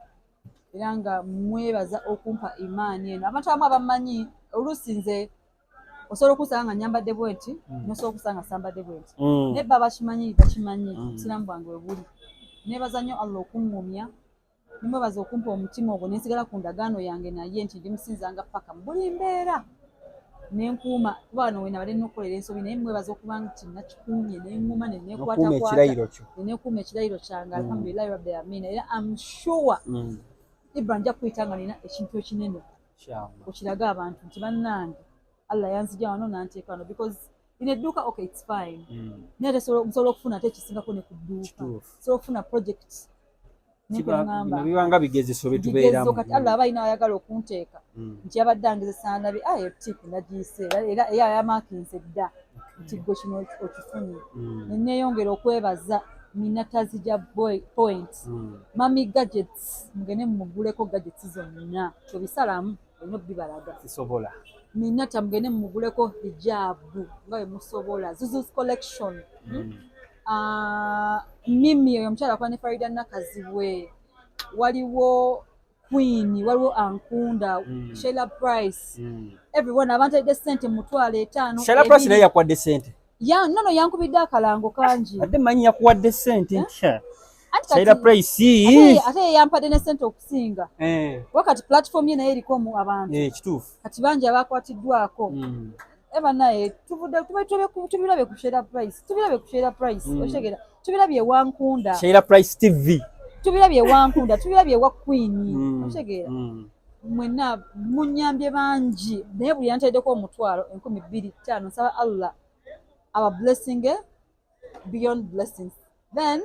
era nga mwebaza okumpa imaani eno abantu abamu abamanyi oluusi nze osobola okusanga nga nyambadde bwenti nosobola okusanga sambadde bwenti naye bba bakimanyi obusiraamu bwange bwe buli nebaza nnyo Allah okuŋŋumya nimwebaza okumpa omutima ogwo nensigala ku ndagaano yange naye nti ndimusinzanga paka mu buli mbeera nenkuuma kuba wano wenabadde nnokukolera ensobi naye mwebaza okuba nti nakikuumye neŋŋuma nenekuuma ekirayiro kyange alhamdulillahi rabbil aalamiina era am sure Ibrahim nja kuyita nga nina ekintu ekinene okiraga abantu nti bannange Allah yanzija wano nanteeka wano because in edduuka okay it's fine naye ate nsobola okufuna ate ekisingako ne ku dduuka nsobola okufuna project bibanga bigezeso bye tubeeramu kati Allah aba alina ayagala okunteeka nti yabadde angezesa nabi tipu nagiyise era yamakinze dda nti gwe kino okifunye neneeyongera okwebaza nina tazija points mami gadgets mugende muguleko gadgets zonna tobisalamu olina okubibalaga sisobola nina tamugende muguleko hijabu nga bwe musobola Zuzu's collection Mimi oyo omukyala kwa ne Farida Nakaziwe waliwo Queen waliwo Ankunda Sheila Price everyone abantu edde sente mutwalo 5 Sheila Price naye yakwadde sente nono yankubidde akalango kangi adde manyi yakuwadde sente ntya Sheila Price ate yampadde ne sente okusinga wakati platform ye naye eriko mu abantu kituufu kati bangi abakwatiddwako eba naye tubirabe ku Sheila Price oshegera tubirabye Wankunda Sheila Price TV tubirabye Wankunda tubirabye wa Queen oshegera mwenna munyambye bangi naye buli yanteddeko omutwalo 25 nsaba Allah our blessing beyond blessings then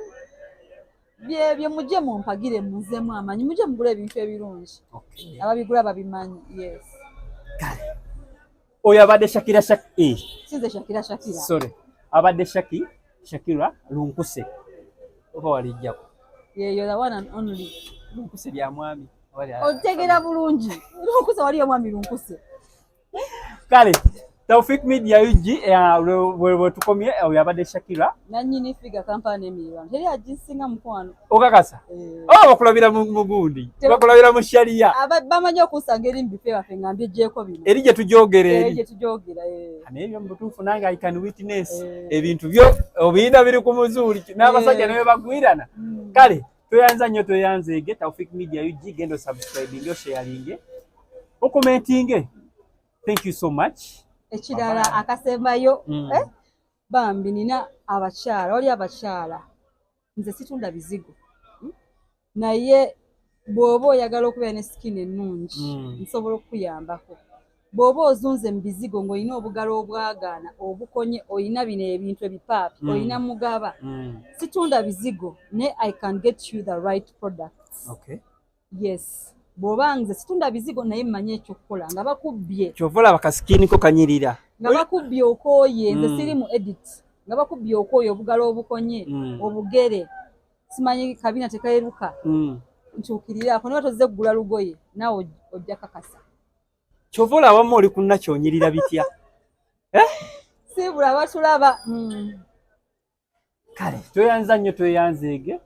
bye mujje mumpagire muzemu amanyi mujje mugula ebintu ebirungi ababigula babimanyi yes oyo abadde Shakira sinze Shakira sorry abadde Shakira Lunkuse oba walijjako yeyo the one and only Lunkuse lya mwami otegera bulungi Lunkuse waliyo mwami Lunkuse kale Taufik Media UG we tukomye oyo abadde Shakira nanyini figa kampani emirwa teri agisinga mukwano okakasa bakulabira mu gundi bakulabira mu sharia bamanyi okusanga eri mbife bafe ngambye jeko bino eri gye tujogera nebyo mutuufu nange I can witness ebintu byo obiyina biri ku muzuuli n'abasajja nawe bagwirana kale toyanza nnyo toyanzeege Taufik Media UG gendo subscribing sharing commenting thank you so much ekirala akasembayo bambi nina abakyala oli abakyala nze situndha bizigo naye bw'oba oyagala okubeera ne sikini ennungi nsobola okukuyambako bw'oba ozunze mu bizigo ng'olina obugalo obwagaana obukonye olina bino ebintu ebipaapi olina mugaba situndha bizigo naye I can get you the right products yes bw'oba nze situndha bizigo naye mmanyi ekyokukola nga bakubbye kyovola bakasikini ko kanyirira nga bakubbye okooye nze siri mu edit nga bakubbye okooye obugalo obukonye obugere simanyi kabina tekayeruka nkyukiriraako niba tozze kugula lugoye naawe ojja kakasa kyova olabamu oli kunna kyonyirira bitya sibula batulaba kale tweyanza nnyo tweyanzeege